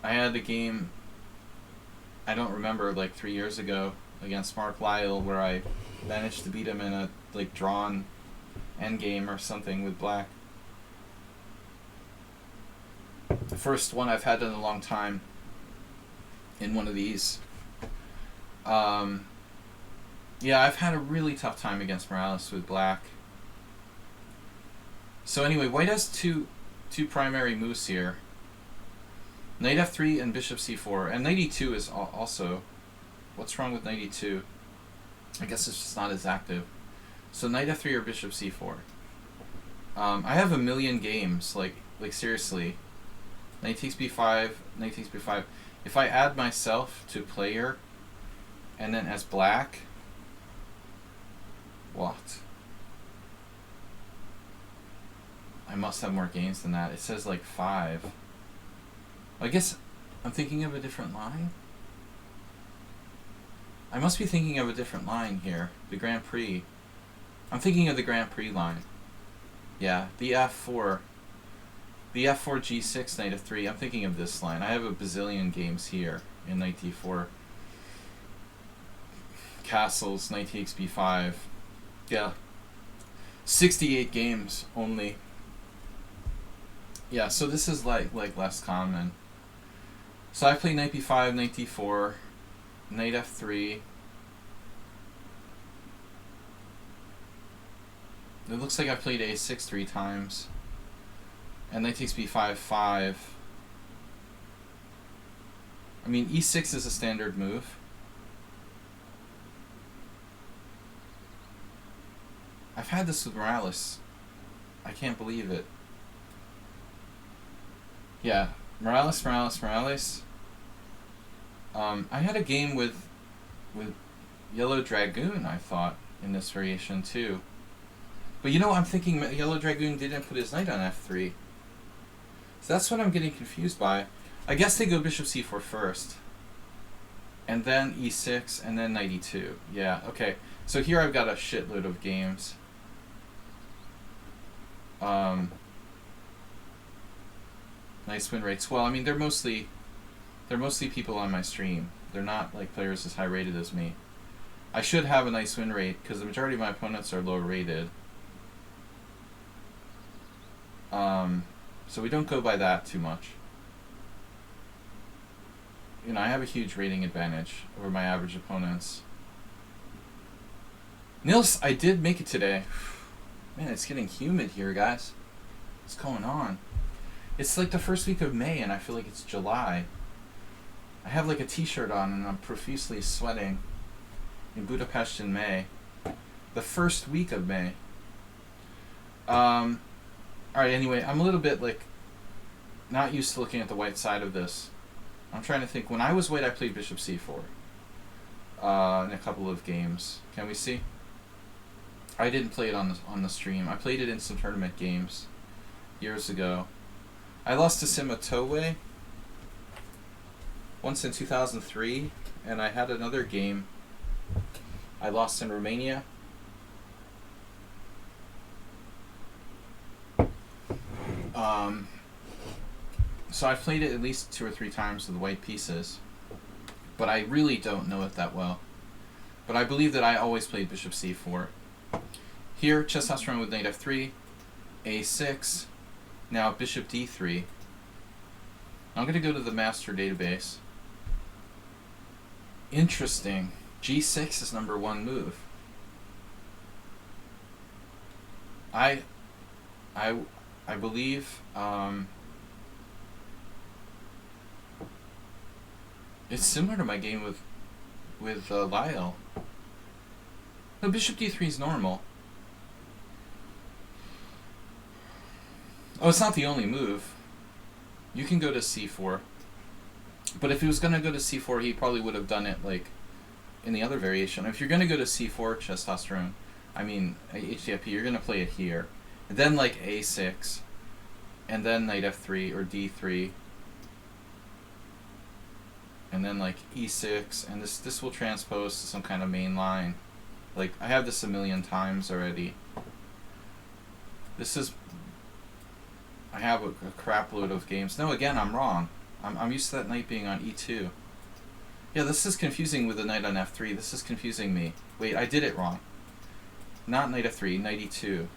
S1: I had a game, I don't remember, like 3 years ago against Mark Lyle where I managed to beat him in a like drawn endgame or something with black. The first one I've had in a long time in one of these. Yeah, I've had a really tough time against Morales with black. So anyway, white has two primary moves here. Knight f3 and bishop c4. And knight e2 is also... What's wrong with knight e2? I guess it's just not as active. So knight f3 or bishop c4. I have a million games, like seriously. Knight takes b5, knight takes b5. If I add myself to player, and then as black... What? I must have more games than that. It says like 5. I guess I'm thinking of a different line. I must be thinking of a different line here. The Grand Prix. I'm thinking of the Grand Prix line. Yeah, the f4. The f4 g6 knight f3. I'm thinking of this line. I have a bazillion games here in knight d4. Castles, knight takes b5. Yeah. 68 games only. Yeah, so this is like less common. So I play knight b5, knight d4, knight f3. It looks like I played a6 3 times. And knight takes b5, 5. I mean, e6 is a standard move. I've had this with Morales. I can't believe it. Yeah, Morales. I had a game with Yellow Dragoon, I thought, in this variation too. But you know, I'm thinking Yellow Dragoon didn't put his knight on f3. So that's what I'm getting confused by. I guess they go bishop c4 first. And then e6, and then knight e2. Yeah, okay. So here I've got a shitload of games. Nice win rates. Well, I mean, they're mostly people on my stream. They're not like players as high rated as me. I should have a nice win rate because the majority of my opponents are low rated. So we don't go by that too much. You know, I have a huge rating advantage over my average opponents. Nils, I did make it today. Man, it's getting humid here, guys. What's going on? It's like the first week of May, and I feel like it's July. I have like a t-shirt on, and I'm profusely sweating in Budapest in May. The first week of May. Alright, anyway, I'm a little bit, like, not used to looking at the white side of this. I'm trying to think. When I was white, I played bishop c4 in a couple of games. Can we see? I didn't play it on the stream. I played it in some tournament games years ago. I lost to Sima Towe once in 2003, and I had another game I lost in Romania. So I've played it at least 2 or 3 times with the white pieces, but I really don't know it that well. But I believe that I always played bishop c4. Here, chess has run with knight f3, a6, now bishop d3. I'm going to go to the master database. Interesting. g6 is number 1 move. I believe it's similar to my game with Lyle. No, bishop d3 is normal. Oh, it's not the only move. You can go to c4. But if he was going to go to c4, he probably would have done it like in the other variation. If you're going to go to c4, testosterone, I mean HTFP, you're going to play it here. And then like a6, and then knight f3 or d3, and then like e6, and this will transpose to some kind of main line. Like, I have this a million times already. This is... I have a crap load of games. No, again, I'm wrong. I'm used to that knight being on e2. Yeah, this is confusing with the knight on f3. This is confusing me. Wait, I did it wrong. Not knight f3, knight e2.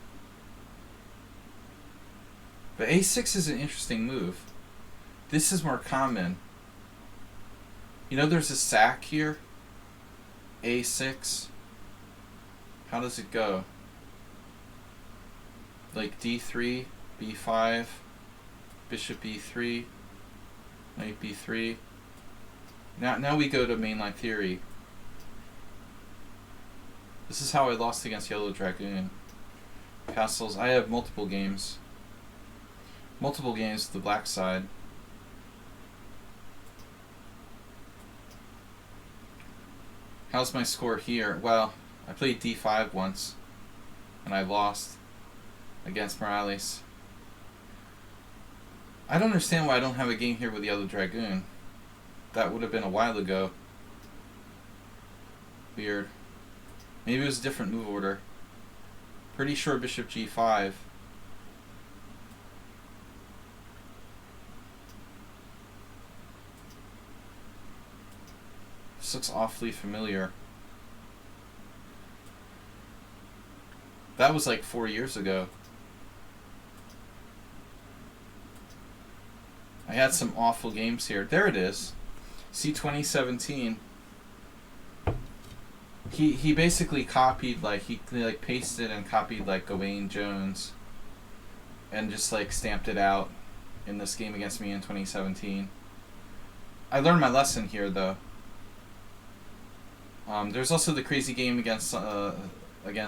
S1: But a6 is an interesting move. This is more common. You know, there's a sack here. a6. How does it go? Like d3, b5, bishop e3, knight b3. Now we go to mainline theory. This is how I lost against Yellow Dragoon. Castles. I have multiple games. Multiple games to the black side. How's my score here? Well, I played d5 once, and I lost against Morales. I don't understand why I don't have a game here with Yellow Dragoon. That would have been a while ago. Weird. Maybe it was a different move order. Pretty sure bishop g5. This looks awfully familiar. That was like 4 years ago. I had some awful games here. There it is. See, 2017. He basically copied, like, he like pasted and copied like Gawain Jones and just like stamped it out in this game against me in 2017. I learned my lesson here though. There's also the crazy game against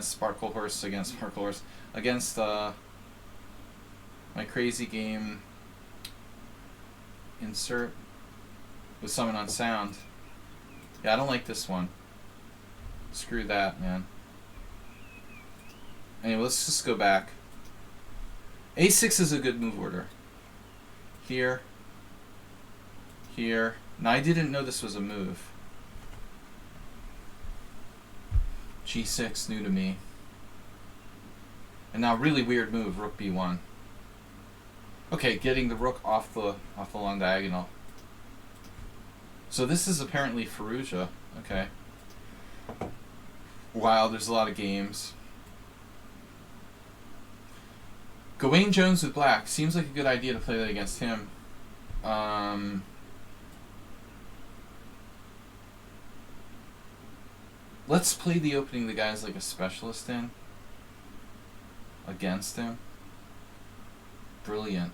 S1: Sparkle Horse, against my crazy game insert with Summon on Sound. Yeah, I don't like this one. Screw that, man. Anyway, let's just go back. A6 is a good move order. Here. Here. Now, I didn't know this was a move. G6, new to me. And now, really weird move, rook b1. Okay, getting the rook off the long diagonal. So this is apparently Fallujah. Okay. Wow, there's a lot of games. Gawain Jones with black. Seems like a good idea to play that against him. Let's play the opening the guy's like a specialist in. Against him. Brilliant.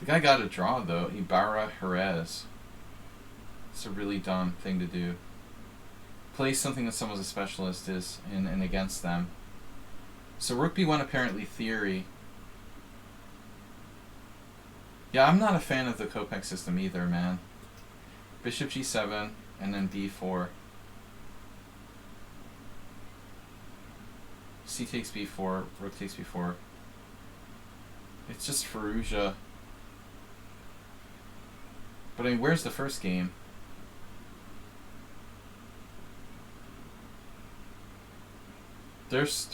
S1: The guy got a draw though. Ibarra Jerez. It's a really dumb thing to do. Play something that someone's a specialist is in and against them. So rook b1 apparently theory. Yeah, I'm not a fan of the Kopek system either, man. Bishop g7 and then b4. C takes b4, rook takes b4. It's just Fallujah. But I mean, where's the first game? There's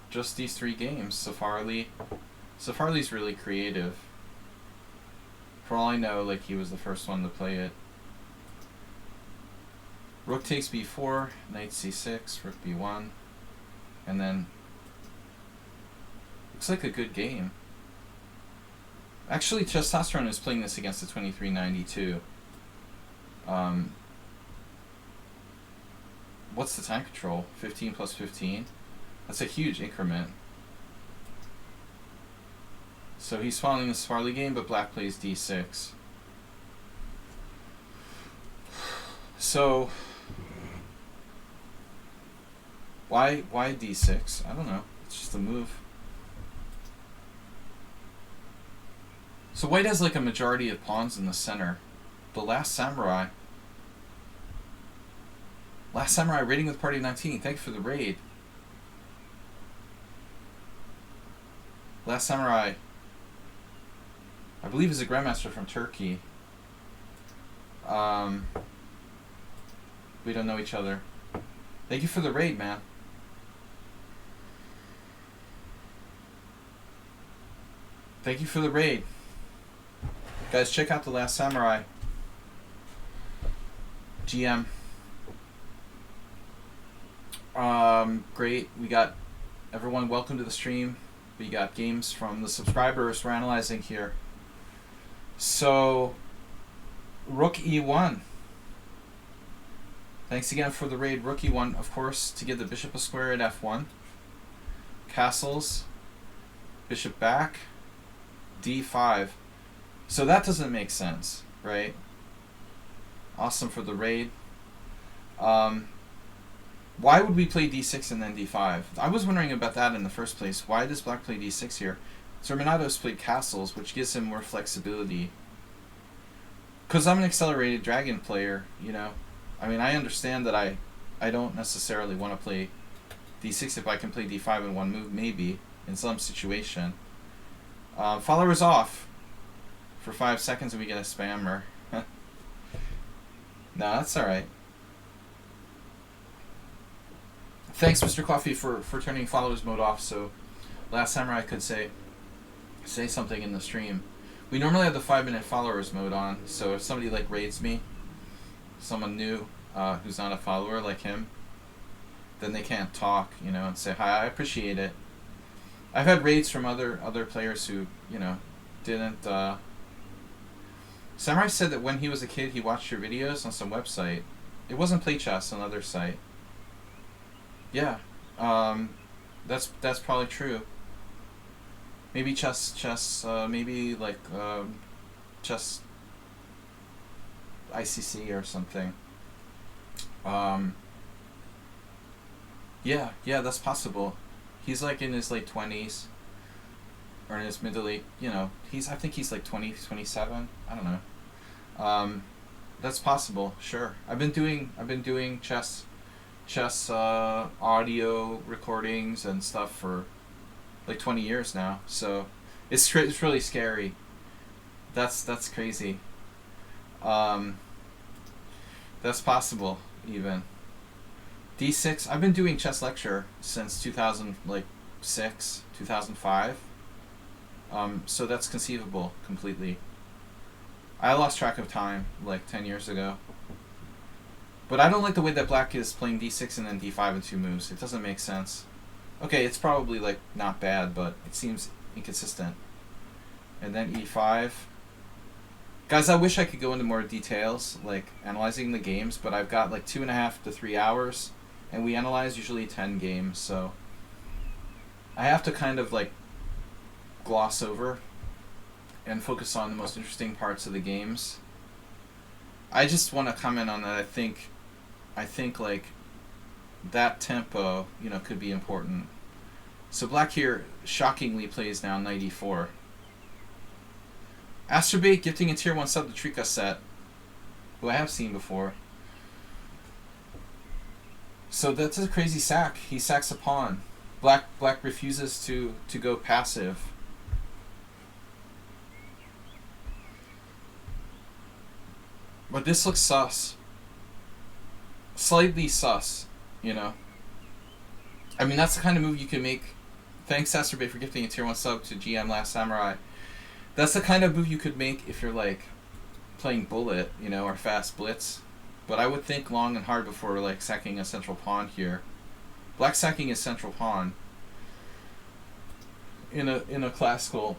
S1: just these 3 games. Safarli's really creative. For all I know, like, he was the first one to play it. Rook takes b4, knight c6, rook b1, and then looks like a good game. Actually, Testosterone is playing this against the 2392. What's the time control? 15 plus 15? That's a huge increment. So he's following the Safarli game, but black plays d6. So why d6? I don't know. It's just a move. So white has like a majority of pawns in the center. The Last Samurai. Last Samurai raiding with Party 19. Thank you for the raid. Last Samurai, I believe, is a grandmaster from Turkey. We don't know each other. Thank you for the raid, man. Thank you for the raid. Guys, check out The Last Samurai. GM. Great. We got everyone welcome to the stream. We got games from the subscribers we're analyzing here. So, Rook e1. Thanks again for the raid. Rook e1, of course, to give the bishop a square at f1. Castles. Bishop back. d5. So that doesn't make sense, right? Awesome for the raid. Why would we play d6 and then d5? I was wondering about that in the first place. Why does black play d6 here? Zerminatos played castles, which gives him more flexibility. Because I'm an accelerated dragon player, you know. I mean, I understand that I don't necessarily want to play d6 if I can play d5 in one move, maybe, in some situation. Followers off for 5 seconds and we get a spammer. No, that's alright. Thanks, Mr. Coffee, for turning followers mode off so Last Samurai could say something in the stream. We normally have the 5-minute followers mode on, so if somebody like raids me, someone new who's not a follower like him, then they can't talk, you know, and say hi. I appreciate it. I've had raids from other players who, you know, didn't. Samurai said that when he was a kid, he watched your videos on some website. It wasn't Play Chess, another site. Yeah, that's probably true. Maybe chess, maybe like chess ICC or something. Yeah, that's possible. He's like in his late 20s, or in his mid to late. You know, I think he's like 20, 27. I don't know. That's possible. Sure. I've been doing chess audio recordings and stuff for like 20 years now, so it's really scary. That's crazy. That's possible even. D6. I've been doing chess lecture since 2006, 2005. So that's conceivable completely. I lost track of time like 10 years ago. But I don't like the way that black is playing d6 and then d5 in 2 moves. It doesn't make sense. Okay, it's probably like not bad, but it seems inconsistent. And then e5. Guys, I wish I could go into more details, like analyzing the games, but I've got like 2.5 to 3 hours, and we analyze usually 10 games, so I have to kind of like gloss over and focus on the most interesting parts of the games. I just want to comment on that. I think like that tempo, you know, could be important. So black here shockingly plays now knight e4. Astrobate gifting a tier 1 sub to Trika set, who I have seen before. So that's a crazy sack. He sacks a pawn. Black refuses to go passive. But this looks sus. Slightly sus, you know. I mean, that's the kind of move you can make. Thanks, Astrobate, for gifting a tier 1 sub to GM Last Samurai. That's the kind of move you could make if you're, like, playing Bullet, you know, or Fast Blitz. But I would think long and hard before, like, sacking a central pawn here. Black sacking his central pawn in a classical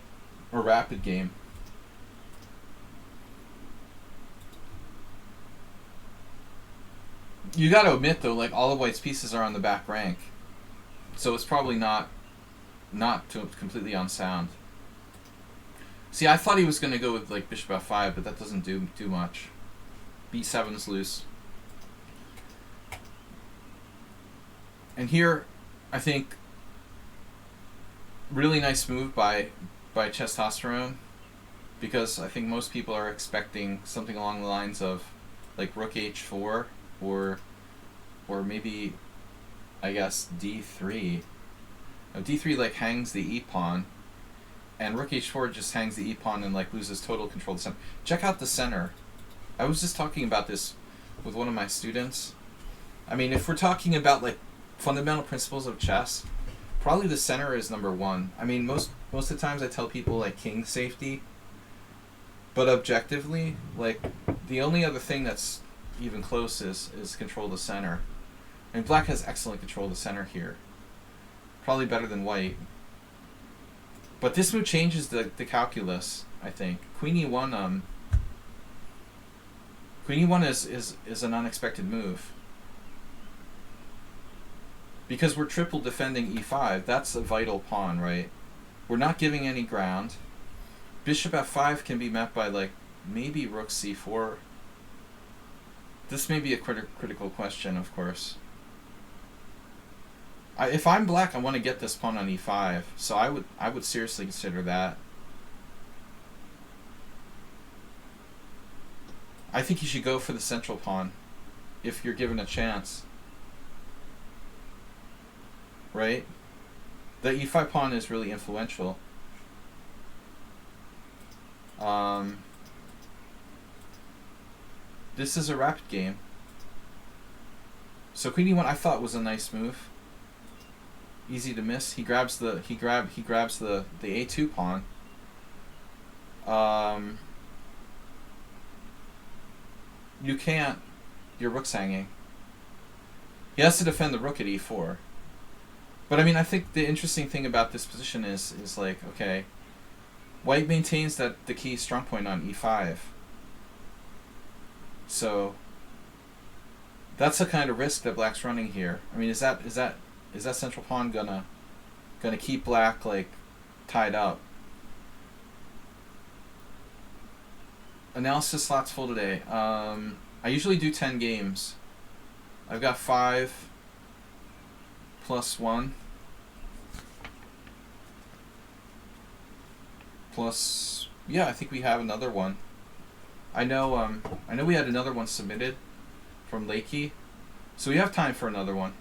S1: or rapid game. You gotta admit, though, like, all of White's pieces are on the back rank. So it's probably not completely unsound. See, I thought he was going to go with, like, bishop f5, but that doesn't do much. b7's loose. And here, I think, really nice move by Testosterone, because I think most people are expecting something along the lines of, like, rook h4, or maybe, I guess, d3. Now, d3, like, hangs the e-pawn, and rook h4 just hangs the e-pawn and, like, loses total control of the center. Check out the center. I was just talking about this with one of my students. I mean, if we're talking about, like, fundamental principles of chess, probably the center is number one. I mean, most of the times I tell people, like, king safety, but objectively, like, the only other thing that's even close is control of the center. And black has excellent control of the center here. Probably better than white. But this move changes the calculus, I think. Queen e1, Queen e1 is an unexpected move. Because we're triple defending e5, that's a vital pawn, right? We're not giving any ground. Bishop f5 can be met by, like, maybe rook c4. This may be a critical question, of course. If I'm black, I want to get this pawn on e5, so I would seriously consider that. I think you should go for the central pawn, if you're given a chance. Right? The e5 pawn is really influential. This is a rapid game. So queen e1 I thought was a nice move. Easy to miss. He grabs the a2 pawn. You can't. Your rook's hanging. He has to defend the rook at e4. But I mean, I think the interesting thing about this position is like, okay, white maintains that the key strong point on e5. So that's the kind of risk that black's running here. I mean, is that central pawn gonna keep black, like, tied up? Analysis slots full today. I usually do 10 games. I've got 5 plus 1 plus, yeah, I think we have another one. I know we had another one submitted from Lakey, so we have time for another one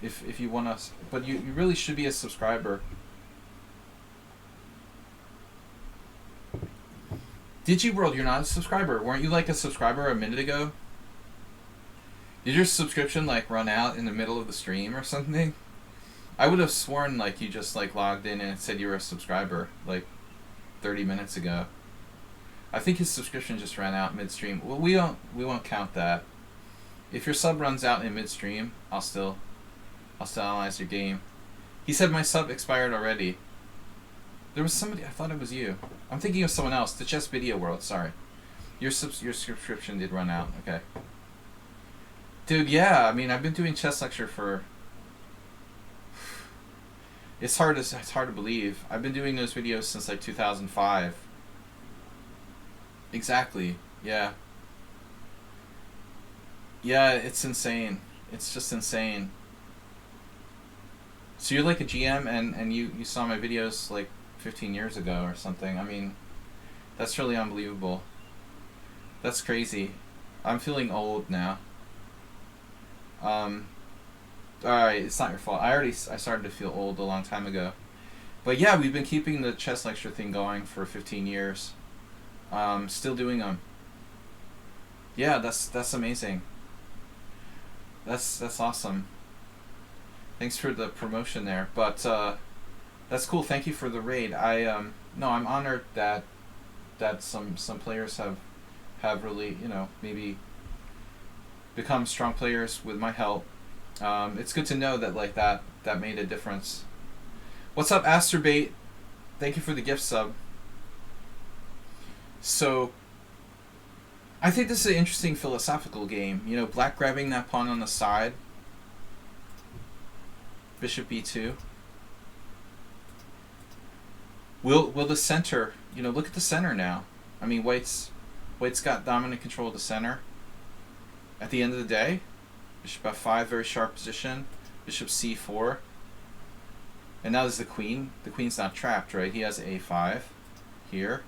S1: if you want us, but you really should be a subscriber. DigiWorld, you're not a subscriber. Weren't you, like, a subscriber a minute ago? Did your subscription, like, run out in the middle of the stream or something? I would have sworn, like, you just, like, logged in and it said you were a subscriber, like, 30 minutes ago. I think his subscription just ran out midstream. Well, we won't count that. If your sub runs out in midstream, I'll still analyze your game. He said my sub expired already. There was somebody, I thought it was you. I'm thinking of someone else. The Chess Video World, sorry. Your subscription did run out, okay. Dude, yeah, I mean, I've been doing chess lecture for... It's hard to believe. I've been doing those videos since, like, 2005. Exactly, yeah. Yeah, it's insane. It's just insane. So you're like a GM, and you saw my videos like 15 years ago or something. I mean, that's really unbelievable. That's crazy. I'm feeling old now. Um, Alright, it's not your fault. I started to feel old a long time ago. But yeah, we've been keeping the chess lecture thing going for 15 years. Still doing them. Yeah, that's amazing. That's awesome. Thanks for the promotion there. But that's cool. Thank you for the raid. No, I'm honored that some players have really, maybe become strong players with my help. It's good to know that like that made a difference. What's up, Asterbait? Thank you for the gift sub. So, I think this is an interesting philosophical game. Black grabbing that pawn on the side. Bishop b2. Will the center? Look at the center now. I mean, White's got dominant control of the center. At the end of the day, Bishop f5, very sharp position. Bishop c4. And now there's the queen. The queen's not trapped, right? He has a5 here.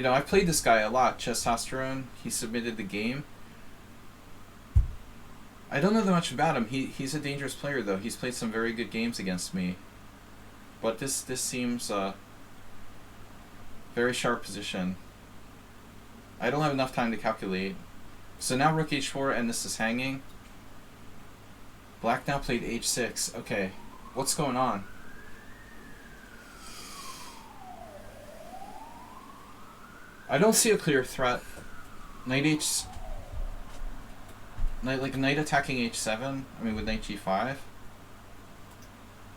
S1: I've played this guy a lot, Chesstosterone. He submitted the game. I don't know that much about him. He's a dangerous player, though. He's played some very good games against me. But this seems very sharp position. I don't have enough time to calculate. So now rook h4, and this is hanging. Black now played h6. Okay, what's going on? I don't see a clear threat. Knight attacking h7. I mean, with knight g5.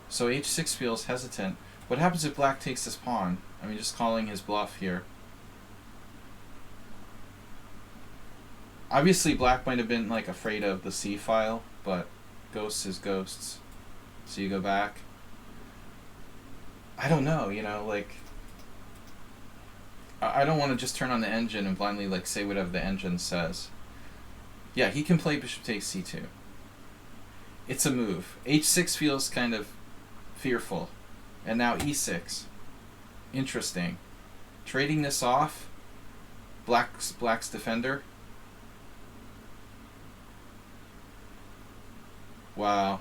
S1: So h6 feels hesitant. What happens if black takes this pawn? I mean, just calling his bluff here. Obviously, black might have been like afraid of the c file, but ghosts is ghosts. So you go back. I don't know, I don't want to just turn on the engine and blindly say whatever the engine says. Yeah, he can play bishop takes c2. It's a move. h6 feels kind of fearful. And now e6. Interesting. Trading this off. Black's defender. Wow.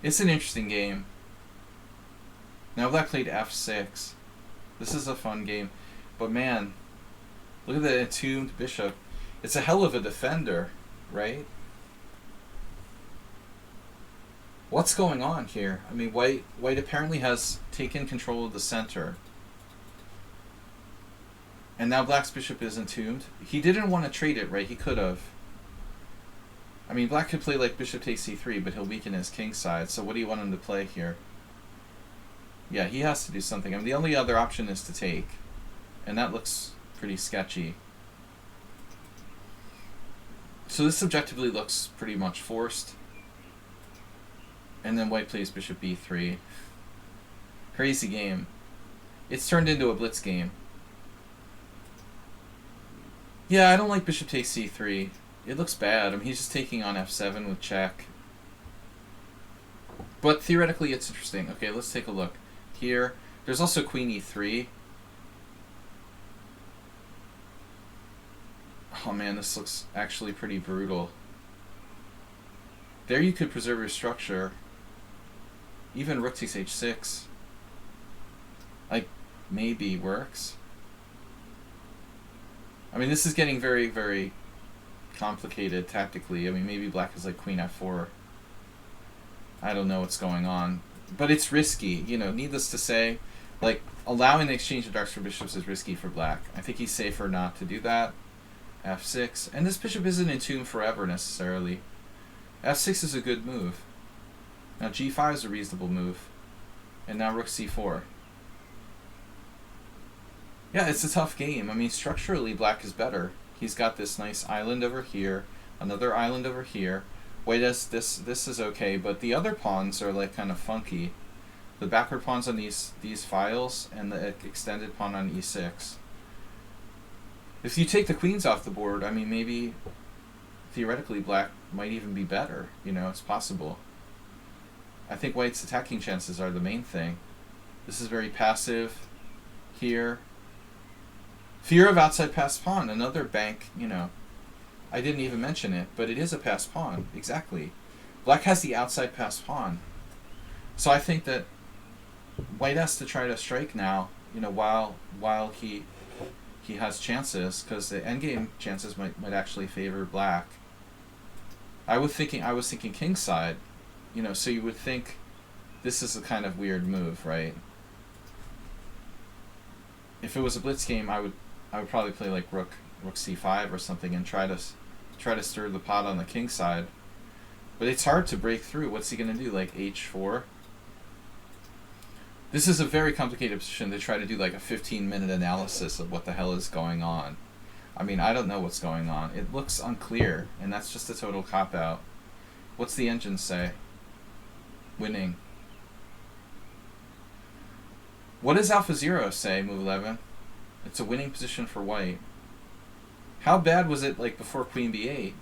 S1: It's an interesting game. Now black played f6. This is a fun game. But man, look at the attuned bishop. It's a hell of a defender, right? What's going on here? I mean, white apparently has taken control of the center. And now black's bishop is entombed. He didn't want to trade it, right? He could have. I mean, black could play like bishop takes c3, but he'll weaken his king side. So what do you want him to play here? Yeah, he has to do something. I mean, the only other option is to take. And that looks pretty sketchy. So this subjectively looks pretty much forced. And then white plays bishop b3. Crazy game. It's turned into a blitz game. Yeah, I don't like bishop takes c3. It looks bad. I mean, he's just taking on f7 with check. But theoretically, it's interesting. Okay, let's take a look. Here, there's also queen e3. Oh man, this looks actually pretty brutal. There you could preserve your structure. Even rook takes h6. Maybe works. I mean, this is getting very, very complicated tactically. I mean, maybe black is like queen f4. I don't know what's going on. But it's risky, needless to say. Allowing the exchange of darks for bishops is risky for black. I think he's safer not to do that. f6. And this bishop isn't entombed forever, necessarily. f6 is a good move. Now g5 is a reasonable move. And now rook c4. Yeah, it's a tough game. I mean, structurally, black is better. He's got this nice island over here, another island over here. White has this is okay, but the other pawns are kind of funky. The backward pawns on these files and the extended pawn on e6. If you take the queens off the board, I mean, maybe theoretically black might even be better. It's possible. I think white's attacking chances are the main thing. This is very passive here. Fear of outside passed pawn, another bank, you know. I didn't even mention it, but it is a passed pawn, exactly. Black has the outside passed pawn. So I think that white has to try to strike now, you know, while he has chances, because the endgame chances might actually favor black. I was thinking kingside, you know, so you would think this is a kind of weird move, right? If it was a blitz game, I would probably play like rook c5 or something and try to stir the pot on the king side. But it's hard to break through. What's he gonna do? Like h4? This is a very complicated position to try to do like a 15-minute analysis of what the hell is going on. I mean, I don't know what's going on. It looks unclear, and that's just a total cop-out. What's the engine say? Winning. What does Alpha Zero say, move 11? It's a winning position for white. How bad was it like before queen b8?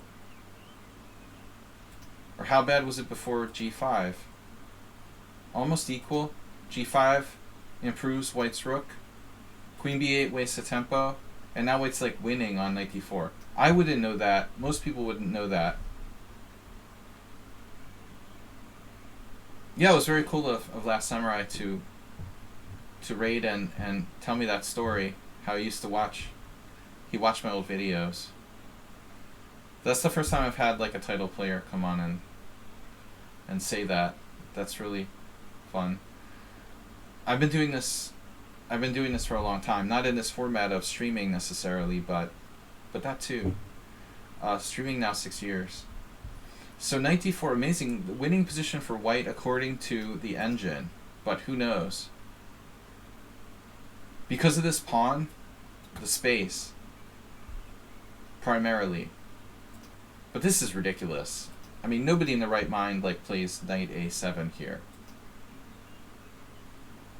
S1: Or how bad was it before g5? Almost equal. g5 improves white's rook. Queen b8 wastes a tempo. And now white's like winning on knight d4. I wouldn't know that. Most people wouldn't know that. Yeah, it was very cool of Last Samurai to raid and tell me that story. How he used to watch. He watched my old videos. That's the first time I've had like a title player come on and say that. That's really fun. I've been doing this for a long time. Not in this format of streaming necessarily, but that too. Streaming now 6 years. So knight d4, amazing. The winning position for white according to the engine. But who knows? Because of this pawn, the space, primarily. But this is ridiculous. I mean, nobody in their right mind like plays knight a7 here.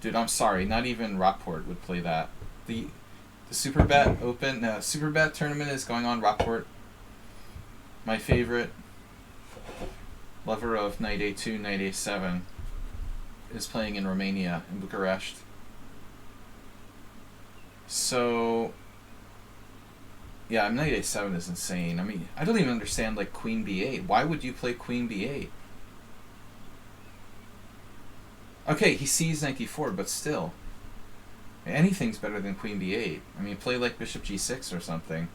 S1: Dude, I'm sorry, not even Rockport would play that. The Superbet Open, Superbet tournament is going on. Rockport, my favorite lover of knight a2, knight a7, is playing in Romania, in Bucharest. So, yeah, knight a7 is insane. I mean, I don't even understand, like, queen b8. Why would you play queen b8? Okay, he sees knight d4, but still. Anything's better than queen b8. I mean, play, like, bishop g6 or something.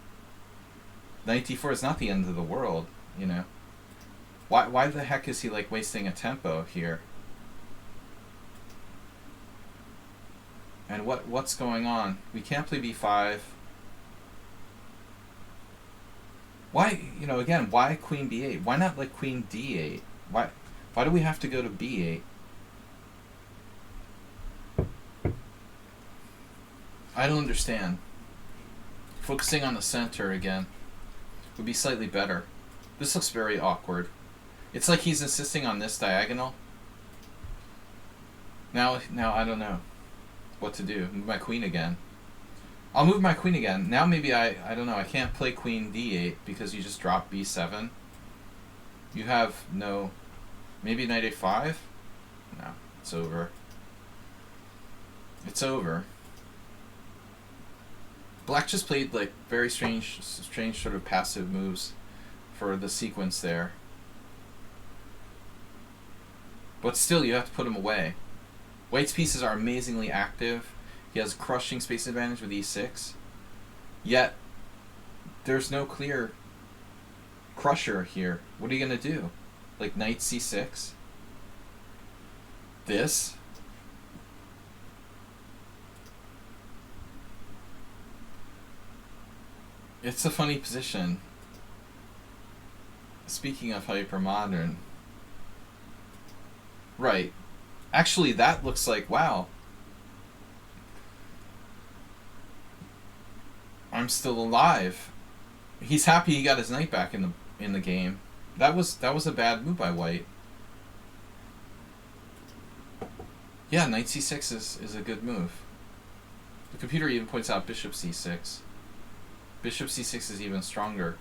S1: Knight d4 is not the end of the world, you know. Why the heck is he, like, wasting a tempo here? And what's going on? We can't play b5. Why, you know, again, why queen b8? Why not like queen d8? Why do we have to go to b8? I don't understand. Focusing on the center again would be slightly better. This looks very awkward. It's like he's insisting on this diagonal. Now I don't know what to do. Move my queen again. I'll move my queen again. Now maybe I don't know, I can't play queen d8 because you just drop b7. You have no... Maybe knight a5? No, it's over. It's over. Black just played like very strange sort of passive moves for the sequence there. But still, you have to put him away. White's pieces are amazingly active. He has crushing space advantage with e6. Yet, there's no clear crusher here. What are you going to do? Like knight c6? This? It's a funny position. Speaking of hypermodern. Right. Actually, that looks like, wow. I'm still alive. He's happy he got his knight back in the game. That was a bad move by white. Yeah, knight c6 is a good move. The computer even points out bishop c6. Bishop c6 is even stronger.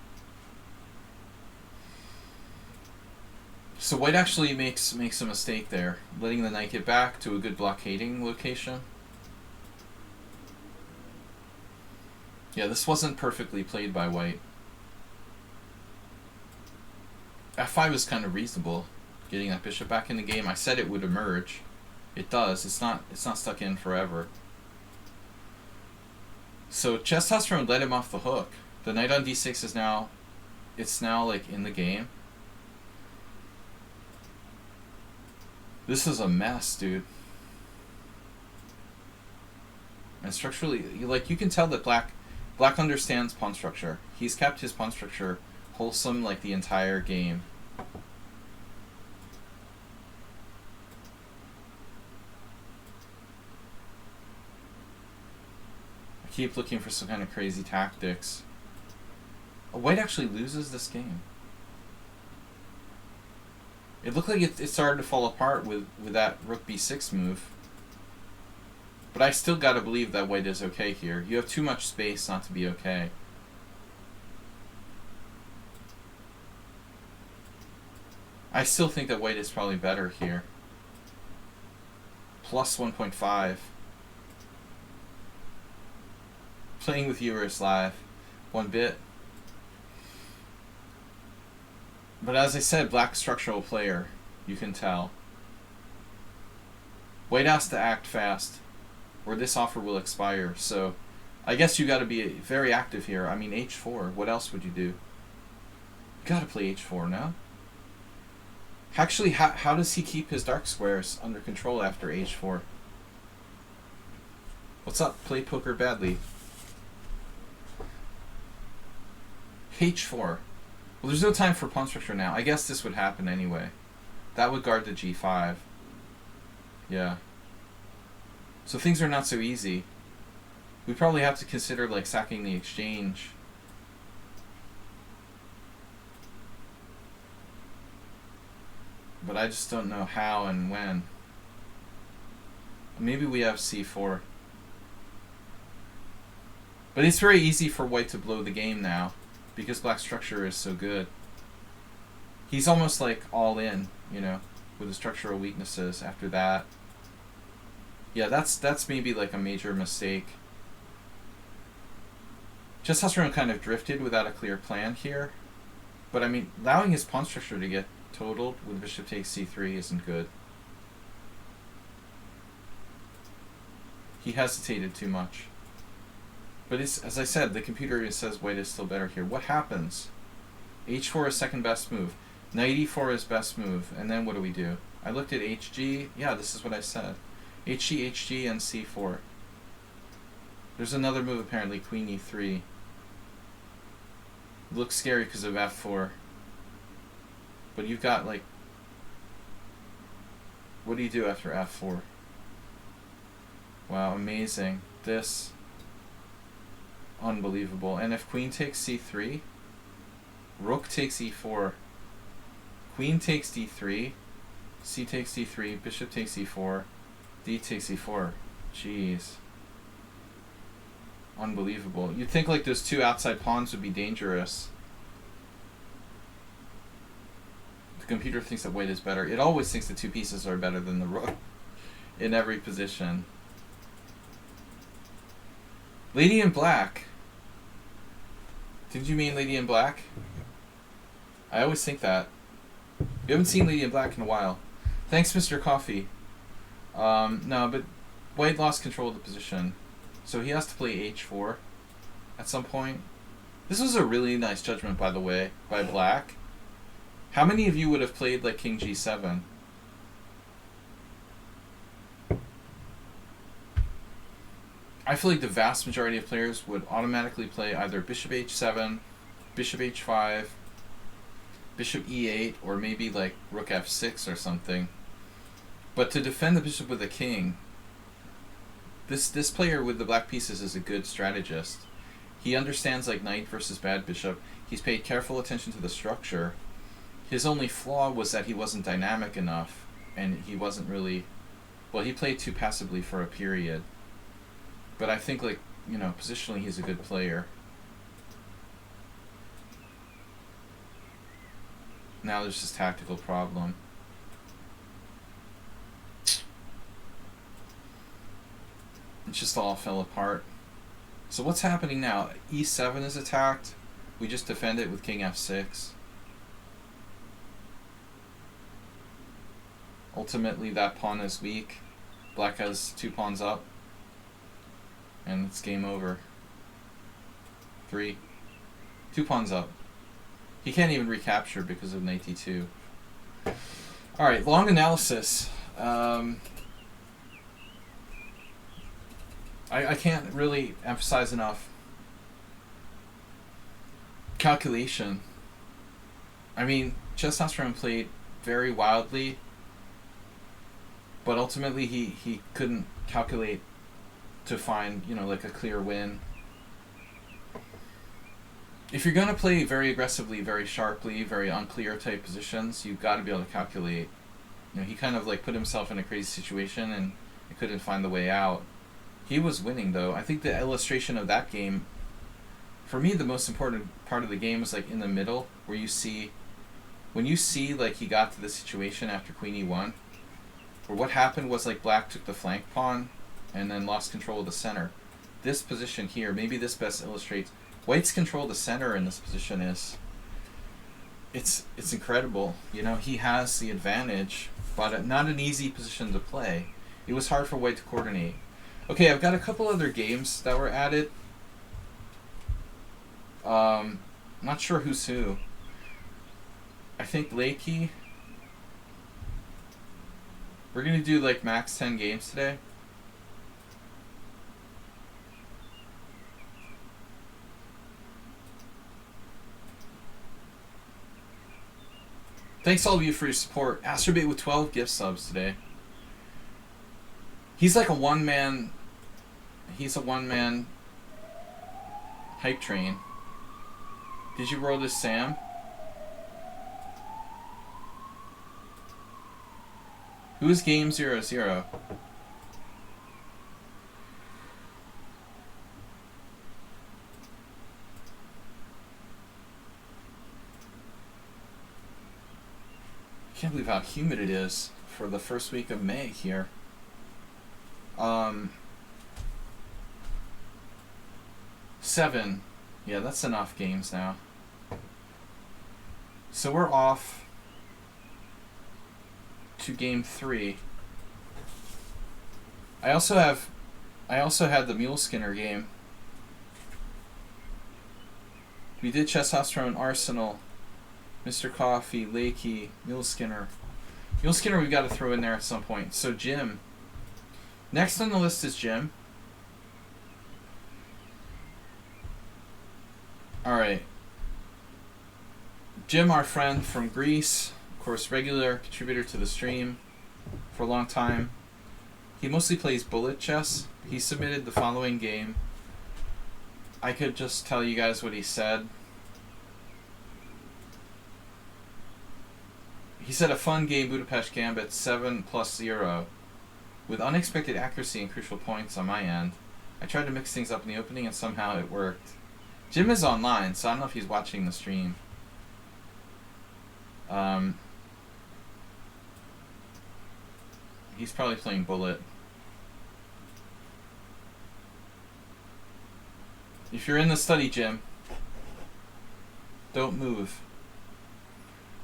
S1: So white actually makes a mistake there, letting the knight get back to a good blockading location. Yeah, this wasn't perfectly played by white. F5 is kind of reasonable, getting that bishop back in the game. I said it would emerge. It does. It's not stuck in forever. So chess testosterone let him off the hook. The knight on d6 is now, it's now like in the game. This is a mess, dude. And structurally, like, you can tell that black understands pawn structure. He's kept his pawn structure wholesome like the entire game. I keep looking for some kind of crazy tactics. White actually loses this game. It looked like it started to fall apart with that rook b6 move. But I still gotta believe that white is okay here. You have too much space not to be okay. I still think that white is probably better here. Plus 1.5. Playing with viewers live. 1 bit. But as I said, black structural player. You can tell. White has to act fast, or this offer will expire. So I guess you got to be very active here. I mean, h4. What else would you do? You got to play h4, no? Actually, how does he keep his dark squares under control after h4? What's up? Play poker badly. h4. Well, there's no time for pawn structure now. I guess this would happen anyway. That would guard the g5. Yeah. So things are not so easy. We probably have to consider, like, sacking the exchange. But I just don't know how and when. Maybe we have c4. But it's very easy for white to blow the game now, because black structure is so good. He's almost like all in, you know, with the structural weaknesses after that. Yeah, that's maybe like a major mistake. Just Husserl kind of drifted without a clear plan here. But I mean, allowing his pawn structure to get totaled with bishop takes c3 isn't good. He hesitated too much. But it's, as I said, the computer says white is still better here. What happens? h4 is second best move. Knight e4 is best move. And then what do we do? I looked at hg. Yeah, this is what I said. hg, hg, and c4. There's another move apparently, queen e3. It looks scary because of f4. But you've got, like... What do you do after f4? Wow, amazing. This... Unbelievable. And if queen takes c3, rook takes e4, queen takes d3, c takes d3, bishop takes e4, d takes e4. Jeez. Unbelievable. You'd think like those two outside pawns would be dangerous. The computer thinks that white is better. It always thinks the two pieces are better than the rook in every position. Lady in Black. Did you mean Lady in Black? I always think that. We haven't seen Lady in Black in a while. Thanks, Mr. Coffee. No, but white lost control of the position. So he has to play h4 at some point. This was a really nice judgment, by the way, by black. How many of you would have played like king g7? I feel like the vast majority of players would automatically play either bishop h7, bishop h5, bishop e8, or maybe like rook f6 or something. But to defend the bishop with a king, this player with the black pieces is a good strategist. He understands like knight versus bad bishop. He's paid careful attention to the structure. His only flaw was that he wasn't dynamic enough, and he wasn't really... Well, he played too passively for a period. But I think, like, you know, positionally he's a good player. Now there's this tactical problem. It just all fell apart. So what's happening now? E7 is attacked. We just defend it with king f6. Ultimately, that pawn is weak. Black has 2 pawns up. And it's game over. 3. 2 pawns up. He can't even recapture because of knight d2. Alright, long analysis. I can't really emphasize enough. Calculation. I mean, Testosterone played very wildly, but ultimately he couldn't calculate to find, like a clear win. If you're going to play very aggressively, very sharply, very unclear type positions, you've got to be able to calculate. He kind of like put himself in a crazy situation and he couldn't find the way out. He was winning though. I think the illustration of that game, for me, the most important part of the game was like in the middle, where when you see like he got to the situation after queen e1, where what happened was like black took the flank pawn and then lost control of the center. This position here, maybe this best illustrates white's control of the center in this position it's incredible. He has the advantage, but not an easy position to play. It was hard for white to coordinate. Okay, I've got a couple other games that were added. Not sure who's who. I think Lakey. We're gonna do like max 10 games today. Thanks all of you for your support. Astrobate with 12 gift subs today. He's like a one-man hype train. Did you roll this, Sam? Who's game 0-0? I can't believe how humid it is for the first week of May here. 7. Yeah, that's enough games now. So we're off to game 3. I also had the Mule Skinner game. We did Testosterone, Arsenal, Mr. Coffee, Lakey, Mule Skinner. Mule Skinner we've got to throw in there at some point. So Jim. Next on the list is Jim. Alright. Jim, our friend from Greece, of course, regular contributor to the stream for a long time. He mostly plays bullet chess. He submitted the following game. I could just tell you guys what he said. He said a fun game, Budapest Gambit, 7+0. With unexpected accuracy and crucial points on my end. I tried to mix things up in the opening and somehow it worked. Jim is online, so I don't know if he's watching the stream. He's probably playing bullet. If you're in the study, Jim, don't move.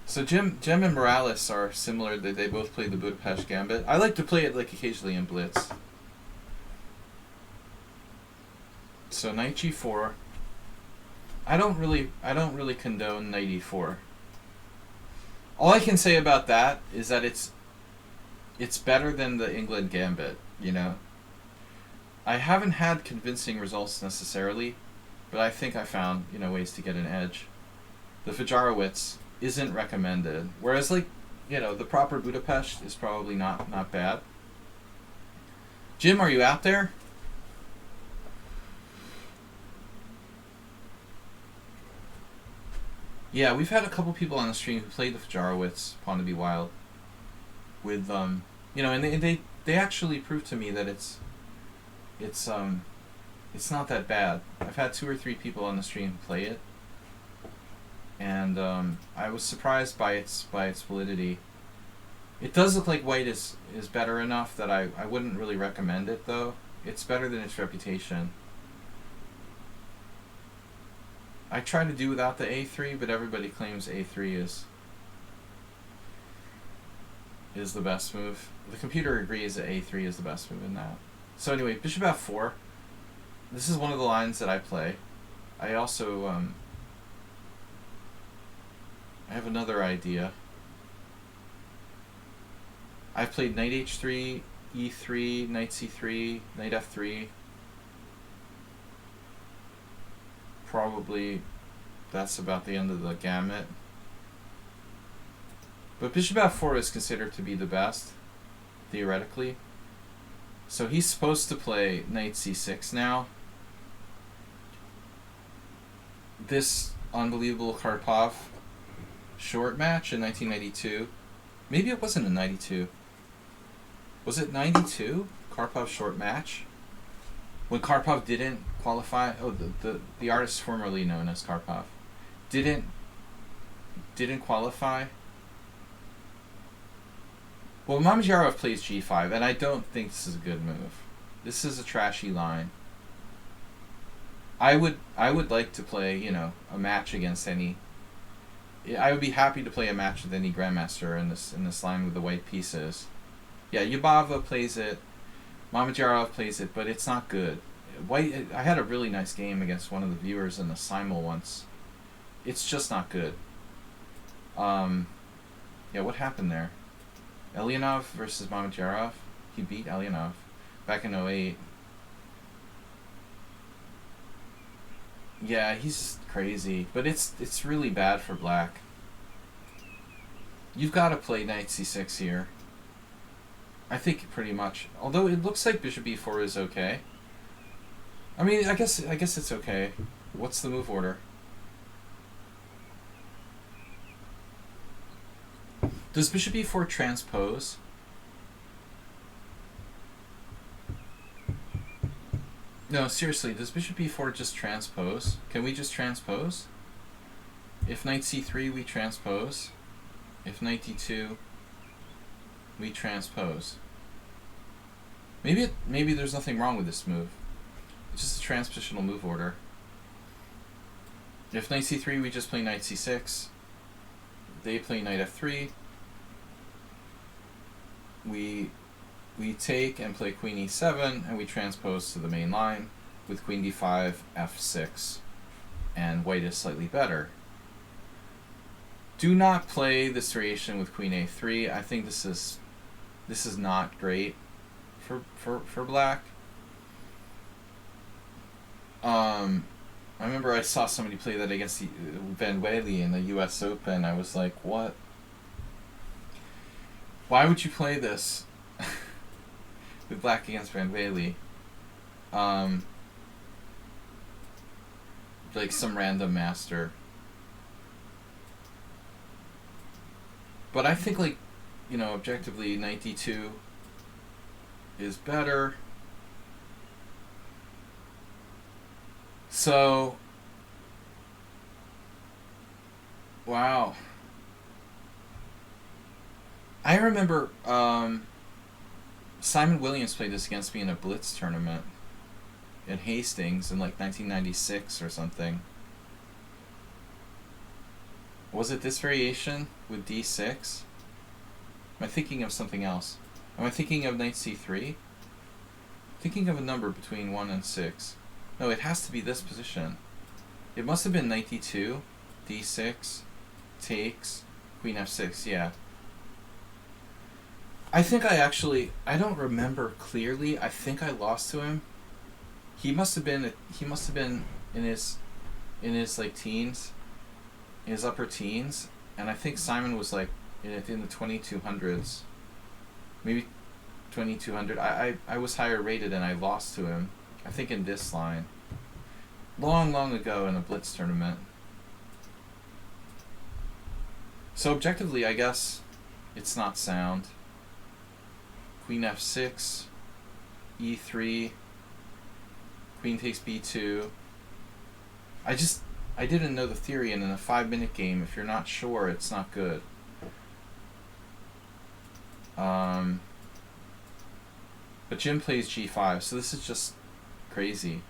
S1: So Jim and Morales are similar. They both play the Budapest Gambit. I like to play it like occasionally in Blitz. So knight g4. I don't really condone knight e4. All I can say about that is that it's better than the England Gambit, I haven't had convincing results necessarily, but I think I found, ways to get an edge. The Fajarowicz isn't recommended, whereas the proper Budapest is probably not bad. Jim, are you out there? Yeah, we've had a couple people on the stream who played the Fajarowicz, Pawn to be Wild, with and they actually proved to me that it's not that bad. I've had 2 or 3 people on the stream play it. and I was surprised by its validity. It does look like white is better enough that I wouldn't really recommend it, though. It's better than its reputation. I try to do without the a3, but everybody claims a3 is the best move. The computer agrees that a3 is the best move in that. So anyway, bishop f4. This is one of the lines that I play. I also I have another idea. I've played knight h3, e3, knight c3, knight f3. Probably that's about the end of the gamut. But bishop f4 is considered to be the best, theoretically. So he's supposed to play knight c6 now. This unbelievable Karpov short match in 1992. Maybe it wasn't in 92. Was it 92? Karpov short match? When Karpov didn't qualify, the artist formerly known as Karpov didn't qualify. Well, Mamedyarov plays g5, and I don't think this is a good move. This is a trashy line. I would like to play, a match against any. I would be happy to play a match with any grandmaster in this line with the white pieces. Yeah, Yubava plays it, Mamedyarov plays it, but it's not good. White. I had a really nice game against one of the viewers in the simul once. It's just not good. Yeah, what happened there? Elyanov versus Mamedyarov. He beat Elyanov back in 08. Yeah, he's crazy, but it's really bad for black. You've got to play knight c6 here. I think pretty much. Although it looks like bishop e4 is okay. I mean, I guess it's okay. What's the move order? Does bishop e4 transpose? No, seriously, does bishop e4 just transpose? Can we just transpose? If knight c3, we transpose. If knight d2, we transpose. Maybe there's nothing wrong with this move. It's just a transpositional move order. If knight c3, we just play knight c6. They play knight f3. We take and play queen e7, and we transpose to the main line with queen d5, f6, and white is slightly better. Do not play this variation with queen a3. I think this is not great for black. I remember I saw somebody play that against Van Whaley in the U.S. Open. I was like, what? Why would you play this with black against Van Whaley? Like some random master. But I think, objectively, knight d2 is better. So, wow. I remember Simon Williams played this against me in a Blitz tournament in Hastings in 1996 or something. Was it this variation with d6? Am I thinking of something else? Am I thinking of knight c3? Thinking of a number between 1 and 6. No, it has to be this position. It must have been knight d2, d6, takes, queen f6, yeah. I think I don't remember clearly. I think I lost to him. He must have been in his teens, in his upper teens, and I think Simon was in the 2200s, maybe 2200. I was higher rated and I lost to him. I think in this line, long ago in a Blitz tournament. So objectively, I guess it's not sound. Queen f6, e3, queen takes b2. I didn't know the theory, and in a 5-minute game, if you're not sure, it's not good. But Jim plays g5, so this is just crazy.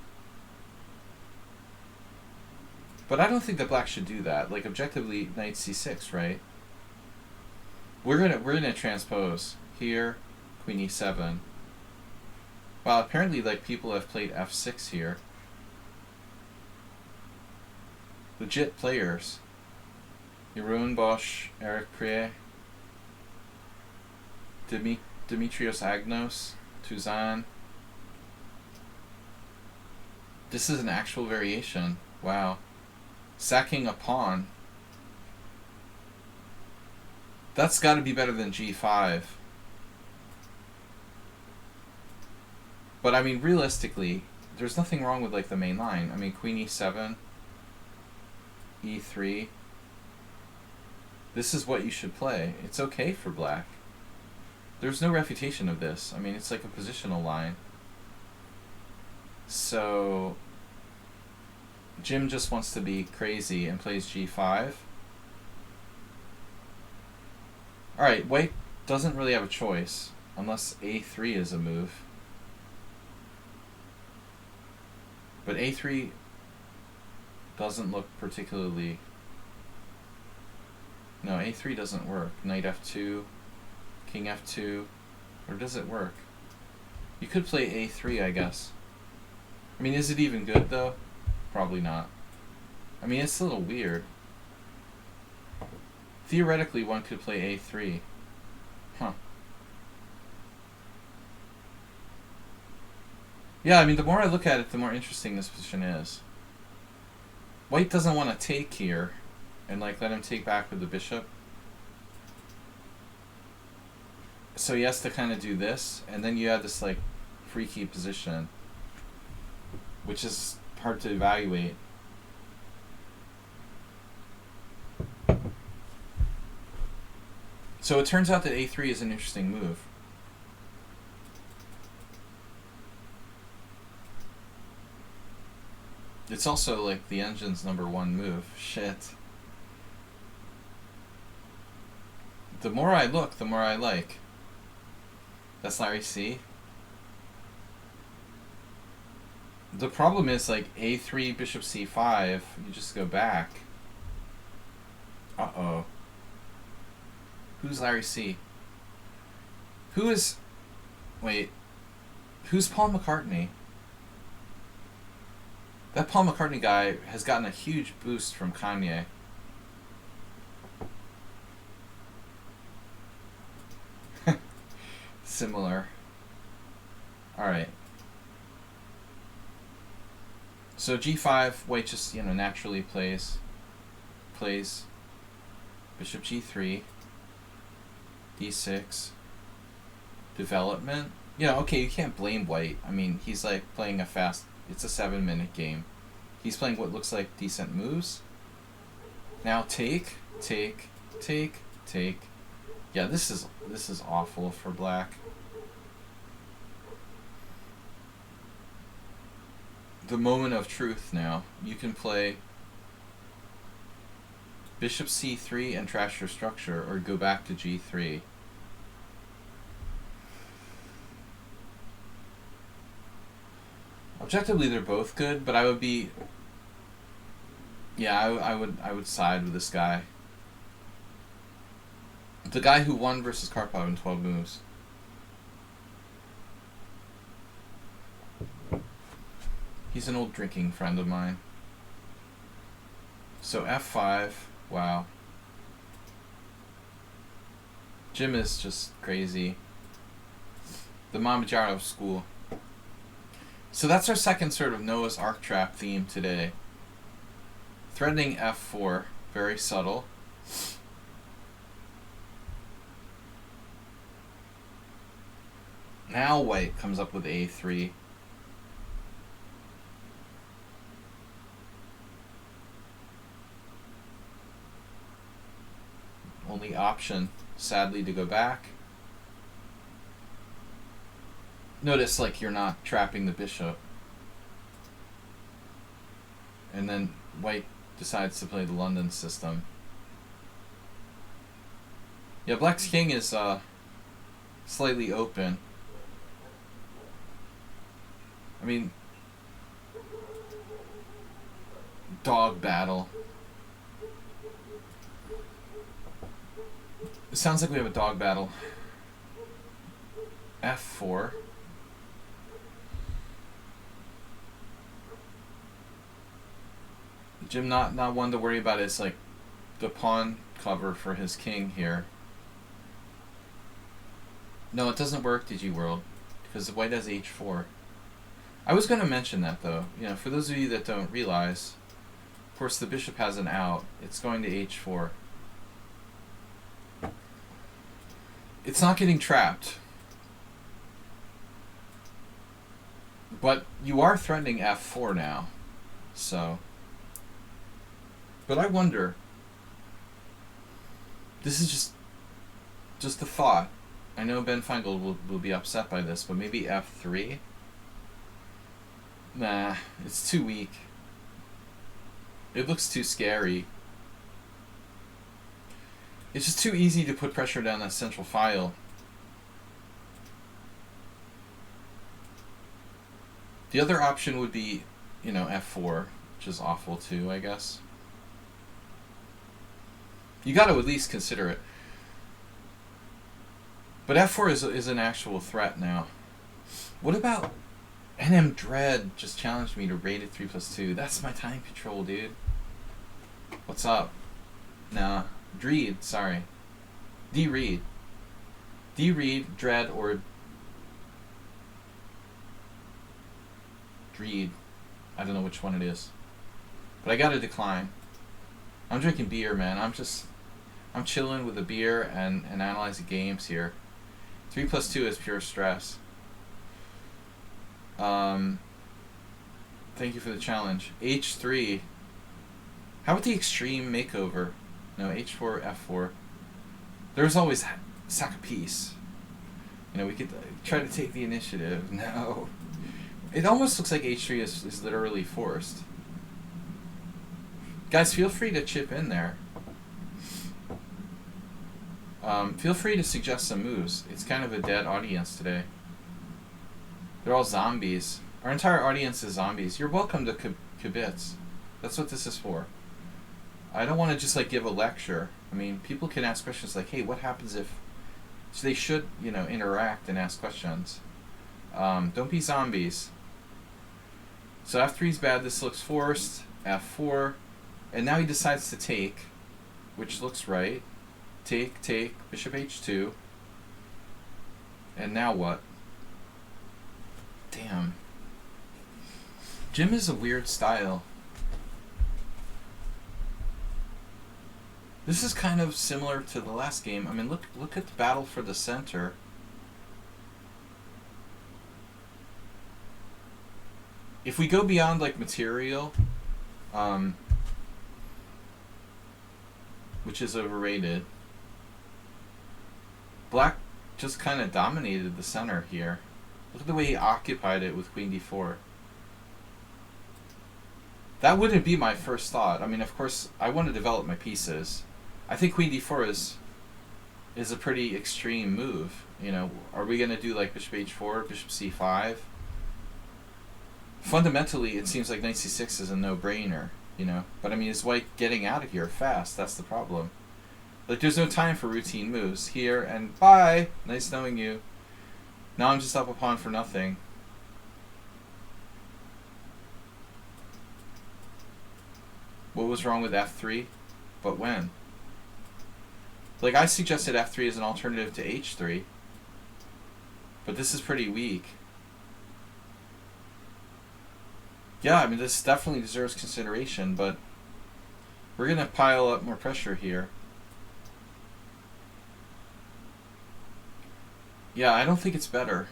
S1: But I don't think that black should do that. Like, objectively, knight c6, right? We're gonna transpose here, queen e7. Well, apparently, like, people have played f6 here. Legit players. Jeroen Bosch, Eric Prier, Dimitrios Agnos, Tuzan. This is an actual variation. Wow. Sacking a pawn. That's got to be better than g5. But I mean, realistically, there's nothing wrong with like the main line. I mean, queen e7, e3. This is what you should play. It's okay for black. There's no refutation of this. I mean, it's like a positional line. So Jim just wants to be crazy and plays g5. Alright, white doesn't really have a choice unless a3 is a move. But a3 doesn't look particularly... No, a3 doesn't work. Knight f2, king f2, or does it work? You could play a3, I guess. I mean, is it even good, though? Probably not. I mean, it's a little weird. Theoretically, one could play a3. Huh. Yeah, I mean, the more I look at it, the more interesting this position is. White doesn't want to take here and, like, let him take back with the bishop. So he has to kind of do this, and then you have this, like, freaky position, which is hard to evaluate. So it turns out that a3 is an interesting move. It's also like the engine's #1 move. Shit. The more I look, the more I like. That's Larry C. The problem is like a3, bishop c5, you just go back. Uh-oh. Who's Larry C? Who is... Wait. Who's Paul McCartney? That Paul McCartney guy has gotten a huge boost from Kanye. Similar. Alright. So g5, white just, you know, naturally plays bishop g3, d6, development. You know, okay, you can't blame white. I mean, he's like playing a fast... It's a 7-minute game. He's playing what looks like decent moves. Now take. Yeah, this is awful for black. The moment of truth now. You can play bishop c3 and trash your structure, or go back to g3. Objectively, they're both good, but I would be... Yeah, I would side with this guy. The guy who won versus Karpov in 12 moves. He's an old drinking friend of mine. So f5, wow. Jim is just crazy. The Mamajaro school. So that's our second sort of Noah's Ark trap theme today. Threatening f4, very subtle. Now white comes up with a3. Only option, sadly, to go back. Notice, like, you're not trapping the bishop. And then white decides to play the London system. Yeah, black's king is slightly open. I mean, dog battle. It sounds like we have a dog battle. F4. Jim not one to worry about is like the pawn cover for his king here. No, it doesn't work, DG World, because white has h4. I was going to mention that though. You know, for those of you that don't realize, of course the bishop has an out. It's going to h4. It's not getting trapped. But you are threatening f4 now. So. But I wonder. This is just a thought. I know Ben Feingold will be upset by this, but maybe f3? Nah, it's too weak. It looks too scary. It's just too easy to put pressure down that central file. The other option would be, you know, f4, which is awful too, I guess. You got to at least consider it. But f4 is an actual threat now. What about NM Dread just challenged me to rated 3+2. That's my time control, dude. What's up? Nah. Dreed, sorry. D-Reed. D-Reed, Dread, or Dreed. I don't know which one it is. But I gotta decline. I'm drinking beer, man. I'm chilling with a beer and analyzing games here. 3+2 is pure stress. Thank you for the challenge. H3. How about the extreme makeover? No, H4, F4. There's always sack a piece. You know, we could try to take the initiative. No. It almost looks like H3 is literally forced. Guys, feel free to chip in there. Feel free to suggest some moves. It's kind of a dead audience today. They're all zombies. Our entire audience is zombies. You're welcome to kibitz. That's what this is for. I don't want to just like give a lecture. I mean, people can ask questions like, hey, what happens if... So they should, you know, interact and ask questions. Don't be zombies. So F3 is bad. This looks forced. F4. And now he decides to take, which looks right. Take, bishop h2. And now what? Damn. Jim is a weird style. This is kind of similar to the last game. I mean, look at the battle for the center. If we go beyond like material, which is overrated, black just kind of dominated the center here. Look at the way he occupied it with queen d4. That wouldn't be my first thought. I mean, of course, I want to develop my pieces. I think queen d4 is a pretty extreme move. You know, are we going to do like bishop h4, bishop c5? Fundamentally, it seems like knight c6 is a no-brainer, you know. But I mean, is white getting out of here fast? That's the problem. Like, there's no time for routine moves. Here and bye! Nice knowing you. Now I'm just up a pawn for nothing. What was wrong with f3? But when? Like, I suggested f3 as an alternative to h3. But this is pretty weak. Yeah, I mean, this definitely deserves consideration, but we're going to pile up more pressure here. Yeah, I don't think it's better.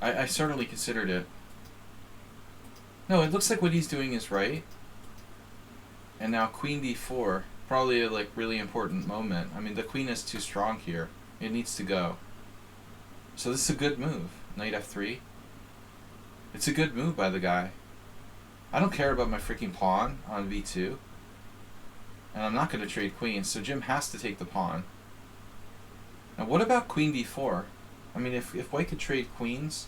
S1: I certainly considered it. No, it looks like what he's doing is right. And now queen d4, probably a like really important moment. I mean, the queen is too strong here. It needs to go. So this is a good move. Knight f3. It's a good move by the guy. I don't care about my freaking pawn on v2. And I'm not going to trade queens, so Jim has to take the pawn. Now what about queen d4? I mean, if white could trade queens...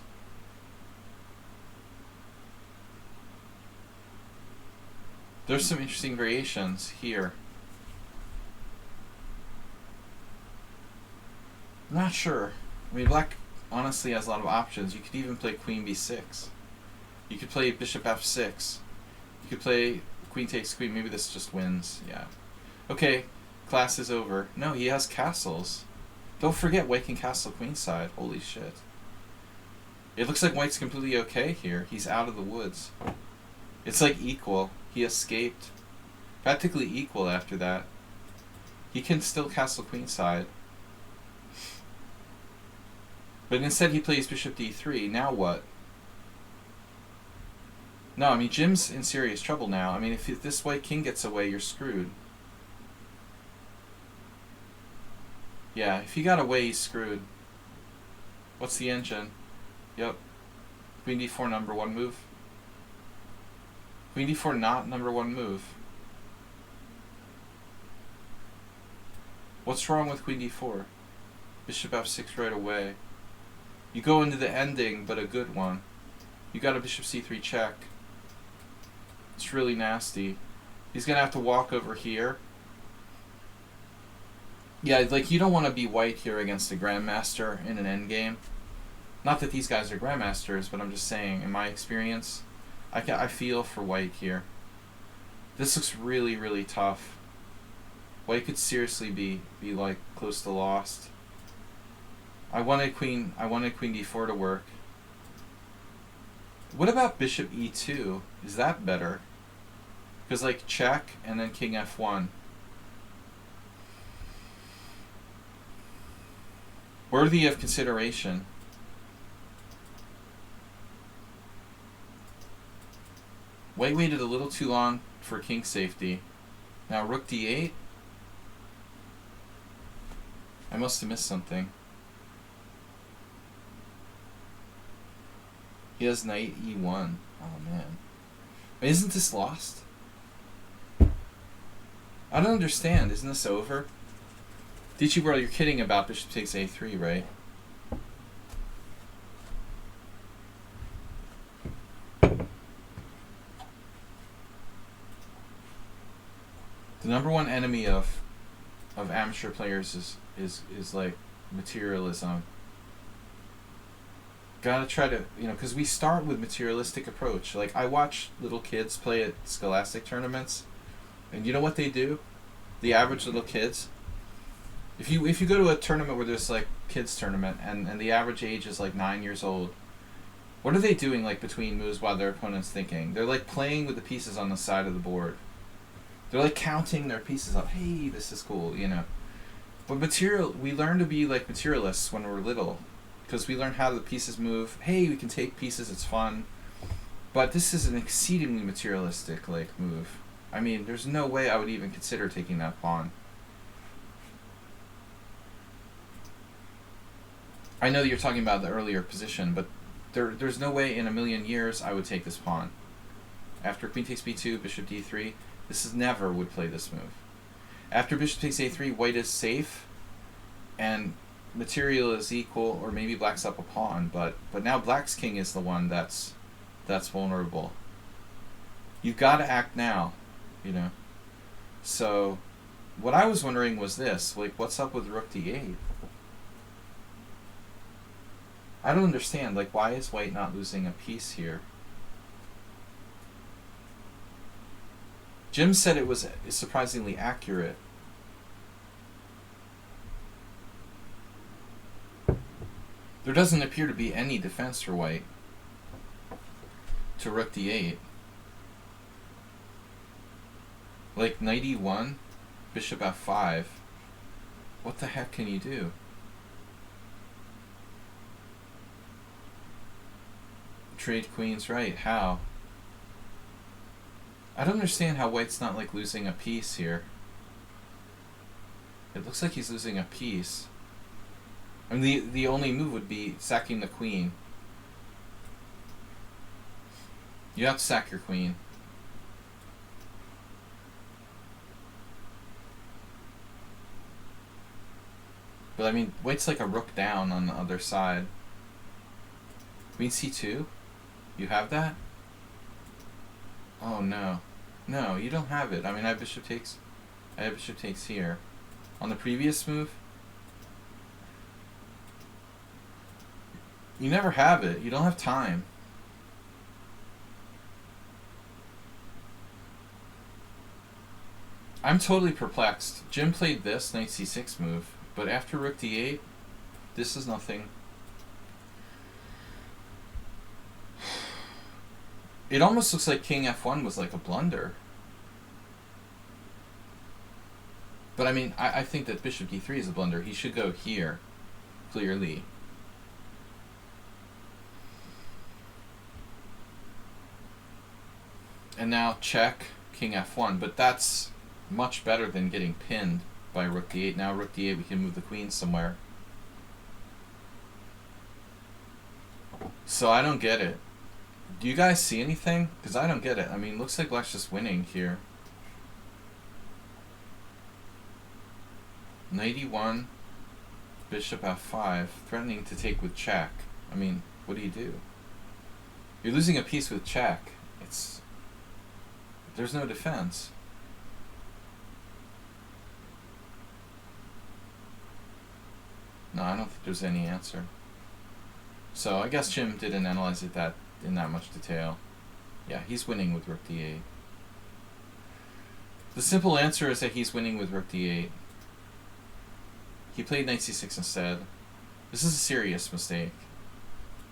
S1: There's some interesting variations here. I'm not sure. I mean, black honestly has a lot of options. You could even play queen b6. You could play bishop f6. You could play queen takes queen. Maybe this just wins. Yeah. Okay, class is over. No, he has castles. Don't forget white can castle queenside. Holy shit. It looks like white's completely okay here. He's out of the woods. It's like equal. He escaped. Practically equal after that. He can still castle queenside. But instead he plays bishop d3. Now what? No, I mean, Jim's in serious trouble now. I mean, if this white king gets away, you're screwed. Yeah, if he got away, he's screwed. What's the engine? Yep. Queen d4 number one move. Queen d4 not number one move. What's wrong with queen d4? Bishop f6 right away. You go into the ending, but a good one. You got a bishop c3 check. It's really nasty. He's gonna have to walk over here. Yeah, like, you don't want to be white here against a grandmaster in an endgame. Not that these guys are grandmasters, but I'm just saying, in my experience, I feel for white here. This looks really, really tough. White could seriously be like close to lost. I wanted queen d4 to work. What about bishop e2? Is that better? Because like check and then king f1. Worthy of consideration. White waited a little too long for king safety. Now rook d8. I must have missed something. He has knight e1. Oh man. Isn't this lost? I don't understand. Isn't this over? Dichi World, you're kidding about bishop takes a3, right? The number one enemy of amateur players is like materialism. Gotta try to, because we start with materialistic approach. Like, I watch little kids play at scholastic tournaments, and you know what they do? The average little kids. If you go to a tournament where there's like kids tournament and the average age is like 9 years old, what are they doing like between moves while their opponent's thinking? They're like playing with the pieces on the side of the board. They're like counting their pieces up. Hey, this is cool, But we learn to be like materialists when we're little, because we learn how the pieces move. Hey, we can take pieces, it's fun. But this is an exceedingly materialistic like move. I mean, there's no way I would even consider taking that pawn. I know that you're talking about the earlier position, but there's no way in a million years I would take this pawn. After queen takes b2, bishop d3, this is never would play this move. After bishop takes a3, white is safe, and material is equal, or maybe black's up a pawn, but now black's king is the one that's vulnerable. You've got to act now, So, what I was wondering was this, like, what's up with rook d8? I don't understand, like, why is white not losing a piece here? Jim said it was surprisingly accurate. There doesn't appear to be any defense for white to rook d8. Like knight e1, bishop f5. What the heck can you do? Trade queens, right? How? I don't understand how white's not like losing a piece here. It looks like he's losing a piece. I mean, the only move would be sacking the queen. You have to sack your queen. But I mean, white's like a rook down on the other side. Queen c2? You have that? Oh no. No, you don't have it. I mean, I have bishop takes here. On the previous move, you never have it. You don't have time. I'm totally perplexed. Jim played this knight c6 move, but after rook d8, this is nothing. It almost looks like king f1 was like a blunder. But I mean, I think that bishop d3 is a blunder. He should go here, clearly. And now check, king f1, but that's much better than getting pinned by rook d8. Now rook d8, we can move the queen somewhere. So I don't get it. Do you guys see anything? Because I don't get it. I mean, looks like Black's just winning here. Knight e1, bishop f5, threatening to take with check. I mean, what do you do? You're losing a piece with check. There's no defense. No, I don't think there's any answer. So I guess Jim didn't analyze it in that much detail. Yeah, he's winning with rook d8. The simple answer is that he's winning with rook d8. He played knight c6 instead. This is a serious mistake.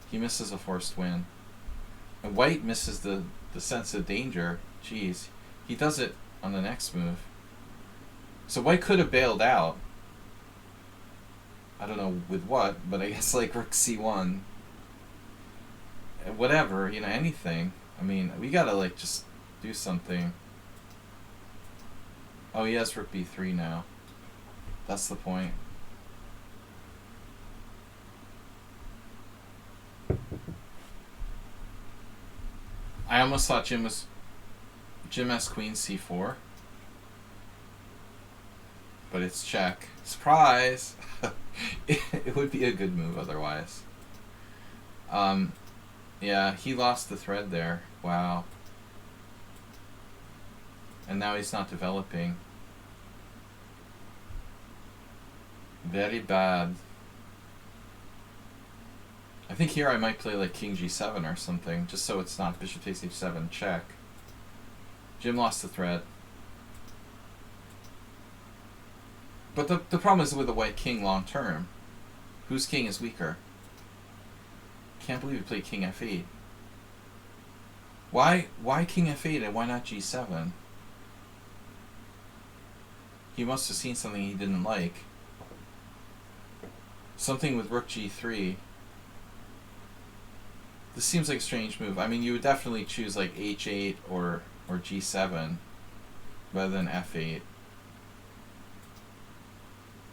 S1: He misses a forced win. And white misses the sense of danger. Jeez. He does it on the next move. So white could have bailed out. I don't know with what, but I guess like rook c1. Whatever, you know, anything. I mean, we gotta like just do something. Oh, he has rook b3 now. That's the point. I almost thought Jim has queen c4. But it's check. Surprise! It would be a good move otherwise. Yeah, he lost the thread there. Wow. And now he's not developing. Very bad. I think here I might play like king g7 or something, just so it's not bishop takes h7, check. Jim lost the thread. But the problem is with the white king long term. Whose king is weaker? Can't believe he played king f8. Why king f8 and why not g7? He must have seen something he didn't like. Something with rook g3. This seems like a strange move. I mean, you would definitely choose like h8 or g7 rather than f8.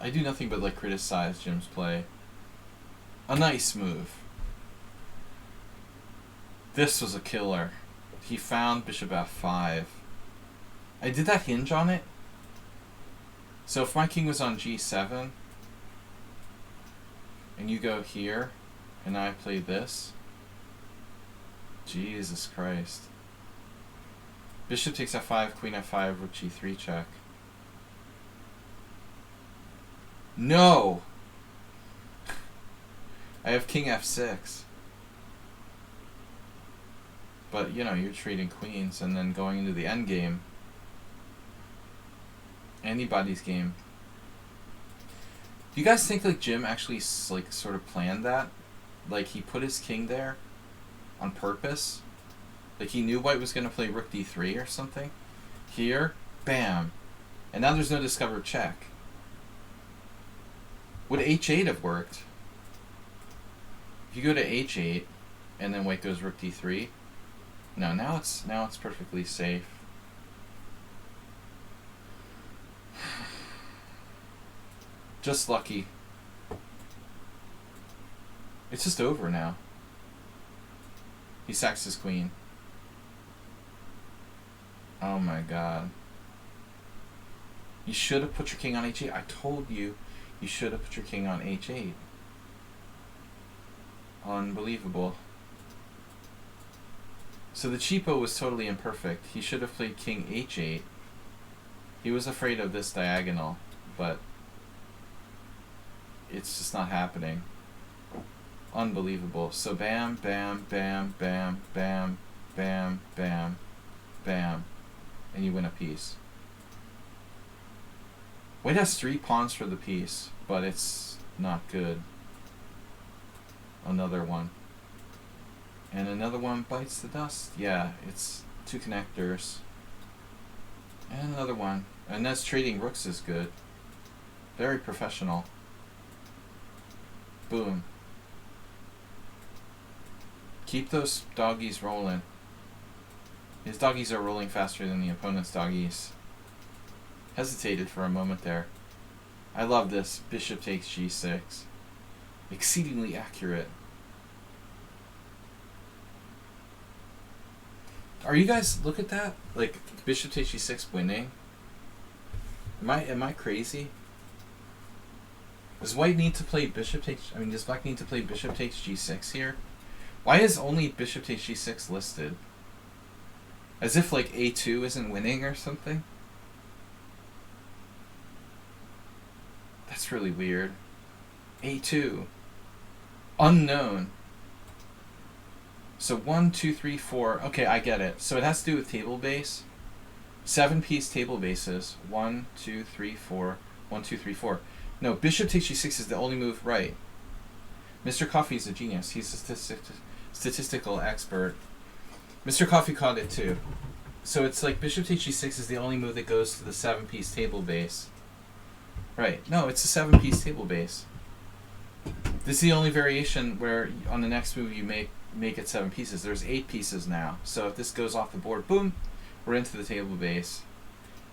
S1: I do nothing but like criticize Jim's play. A nice move. This was a killer. He found bishop f5. Did that hinge on it? So if my king was on g7 and you go here and I play this, Jesus Christ. Bishop takes f5, queen f5, rook g3 check. No! I have king f6. But, you know, you're trading queens and then going into the endgame. Anybody's game. Do you guys think, like, Jim actually, like, sort of planned that? Like, he put his king there on purpose? Like, he knew white was going to play rook d3 or something? Here, bam. And now there's no discovered check. Would h8 have worked? If you go to h8 and then white goes rook d3, no, now it's perfectly safe. Just lucky. It's just over now. He sacks his queen. Oh my god. You should have put your king on h8. I told you. You should have put your king on h8. Unbelievable. So the cheapo was totally imperfect. He should have played king h8. He was afraid of this diagonal, but it's just not happening. Unbelievable. So bam, bam, bam, bam, bam, bam, bam, bam, and you win a piece. White has 3 pawns for the piece, but it's not good. Another one. And another one bites the dust. Yeah, it's 2 connectors. And another one. And that's trading rooks is good. Very professional. Boom. Keep those doggies rolling. His doggies are rolling faster than the opponent's doggies. Hesitated for a moment there. I love this. Bishop takes g6. Exceedingly accurate. Are you guys, look at that? Like, bishop takes g6 winning? Am I crazy? Does white need to play bishop takes, does black need to play bishop takes g6 here? Why is only bishop takes g6 listed? As if like a2 isn't winning or something? That's really weird. a2. Unknown. So 1, 2, 3, 4. Okay, I get it. So it has to do with table base. 7-piece table bases. 1, 2, 3, 4. 1, 2, 3, 4. No, bishop takes g6 is the only move right. Mr. Coffee is a genius. He's a statistical expert. Mr. Coffee caught it too. So it's like bishop takes g6 is the only move that goes to the 7-piece table base. Right. No, it's a 7-piece table base. This is the only variation where on the next move you make it 7 pieces. There's 8 pieces now. So if this goes off the board, boom, we're into the table base.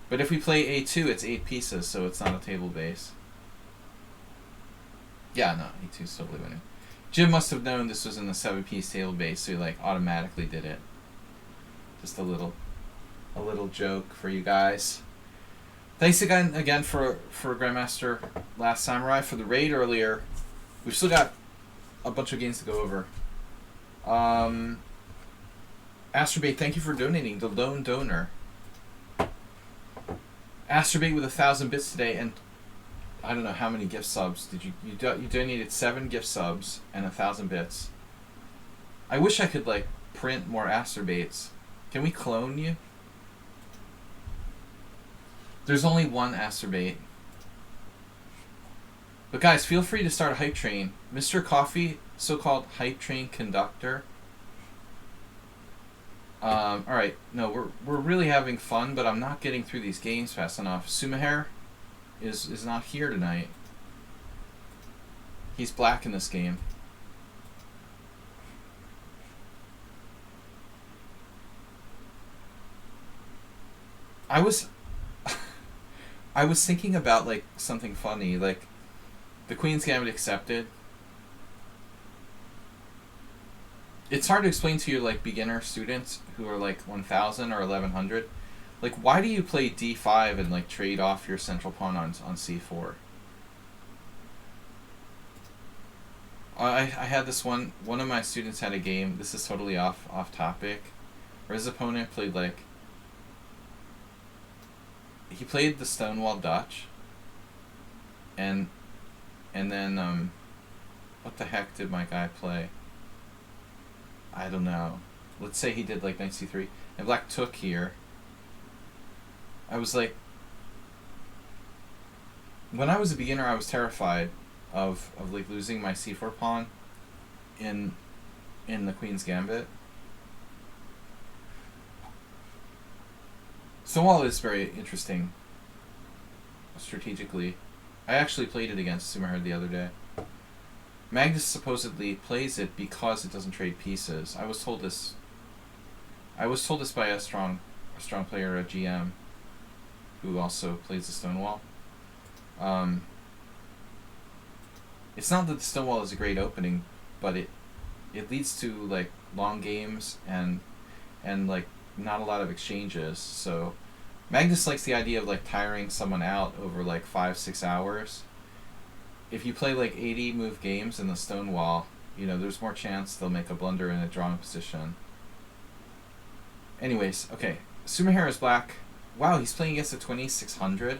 S1: But if we play a2, it's 8 pieces, so it's not a table base. Yeah, no, a2 is totally winning. Jim must have known this was in the 7-piece table base, so he like automatically did it. Just a little joke for you guys. Thanks again for Grandmaster Last Samurai for the raid earlier. We've still got a bunch of games to go over. Astrobate, thank you for donating. The lone donor. Astrobate with 1,000 bits today, and I don't know how many gift subs did you donated 7 gift subs and 1,000 bits. I wish I could like print more Astrobates. Can we clone you? There's only one Astrobate. But guys, feel free to start a hype train. Mr. Coffee, so-called hype train conductor. Alright, no, we're really having fun, but I'm not getting through these games fast enough. Sumaher is not here tonight. He's black in this game. I was thinking about like something funny, like the Queen's Gambit accepted. It's hard to explain to you like beginner students who are like 1,000 or 1,100. Like, why do you play d5 and like trade off your central pawn on c4? I had this one of my students had a game, this is totally off topic, where his opponent played like, he played the Stonewall Dutch, and then what the heck did my guy play? I don't know. Let's say he did like knight c3, and black took here. I was like, when I was a beginner, I was terrified of like losing my c4 pawn in the Queen's Gambit. Stonewall is very interesting strategically. I actually played it against Sumaher the other day. Magnus supposedly plays it because it doesn't trade pieces. I was told this by a strong player, a GM, who also plays the Stonewall. It's not that the Stonewall is a great opening, but it leads to like long games and like not a lot of exchanges. So Magnus likes the idea of like tiring someone out over like 5-6 hours, if you play like 80 move games in the stone wall, you know, there's more chance they'll make a blunder in a drawing position. Anyways, okay. Sumihara is black. Wow, he's playing against a 2600.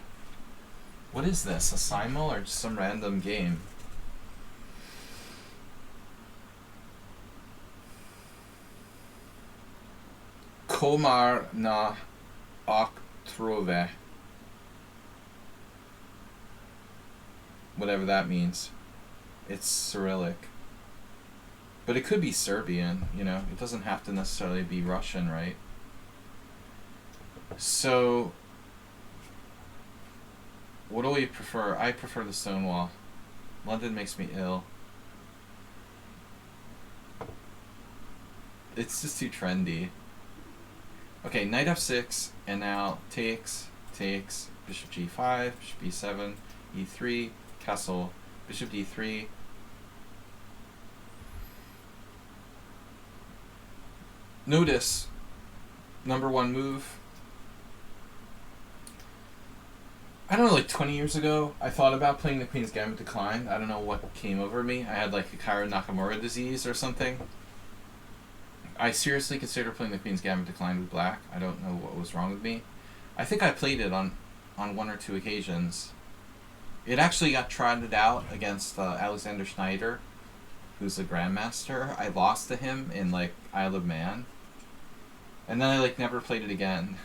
S1: What is this? A simul or just some random game? Komar na Oktrove. Whatever that means. It's Cyrillic. But it could be Serbian, you know. It doesn't have to necessarily be Russian, right? So, what do we prefer? I prefer the Stonewall. London makes me ill. It's just too trendy. Okay, knight f6, and now takes, bishop g5, bishop e7, e3, castle, bishop d3. Notice, number one move. I don't know, like 20 years ago, I thought about playing the Queen's Gambit Declined. I don't know what came over me. I had like a Kaira Nakamura disease or something. I seriously considered playing the Queen's Gambit Declined with black. I don't know what was wrong with me. I think I played it on one or two occasions. It actually got trotted out against Alexander Schneider, who's a grandmaster. I lost to him in like Isle of Man. And then I like never played it again.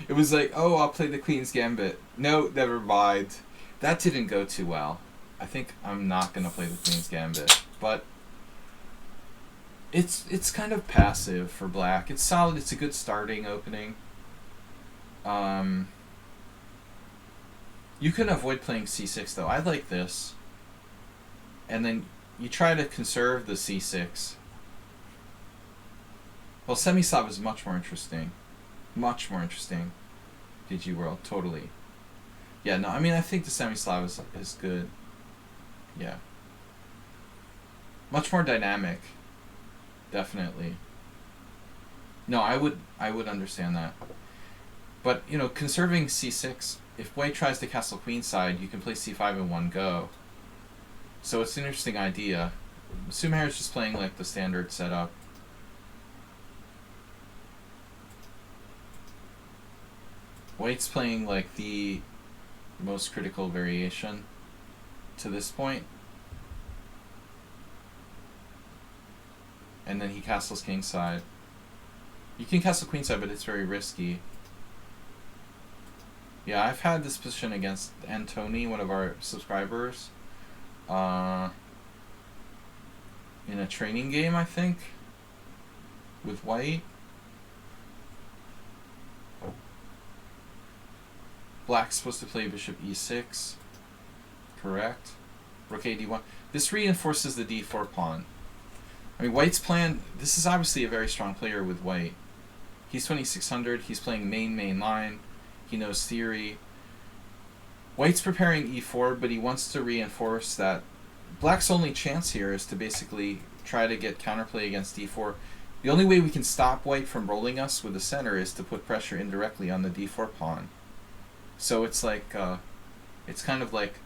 S1: It was like, oh, I'll play the Queen's Gambit. No, never mind. That didn't go too well. I think I'm not going to play the Queen's Gambit. But it's kind of passive for black. It's solid. It's a good starting opening. You can avoid playing c6, though. I like this. And then you try to conserve the c6. Well, Semislav is much more interesting. Much more interesting. DG World, totally. Yeah, no, I mean, I think the Semislav is good. Yeah. Much more dynamic. Definitely. No, I would understand that. But, you know, conserving c6, if white tries to castle queenside, you can play c5 in one go. So it's an interesting idea. Sumihara is just playing like the standard setup. White's playing like the most critical variation to this point. And then he castles kingside. You can castle queenside, but it's very risky. Yeah, I've had this position against Antoni, one of our subscribers, in a training game, I think, with white. Black's supposed to play bishop e6. Correct. Rook a d1. This reinforces the d4 pawn. I mean, white's plan, this is obviously a very strong player with white. He's 2600, he's playing main line, he knows theory. White's preparing e4, but he wants to reinforce that black's only chance here is to basically try to get counterplay against d4. The only way we can stop white from rolling us with the center is to put pressure indirectly on the d4 pawn. So it's like, it's kind of like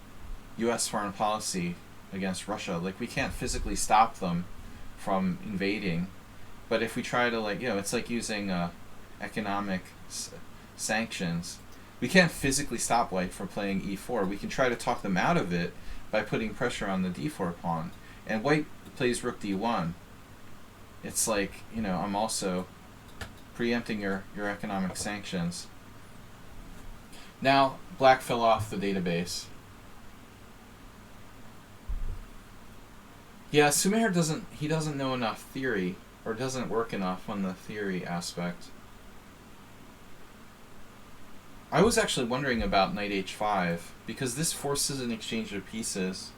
S1: U.S. foreign policy against Russia. Like, we can't physically stop them from invading, but if we try to, like, you know, it's like using economic sanctions. We can't physically stop white from playing e4. We can try to talk them out of it by putting pressure on the d4 pawn. And white plays rook d1. It's like, you know, I'm also preempting your economic sanctions. Now, black fell off the database. Yeah, Sumihara doesn't know enough theory, or doesn't work enough on the theory aspect. I was actually wondering about knight h5, because this forces an exchange of pieces.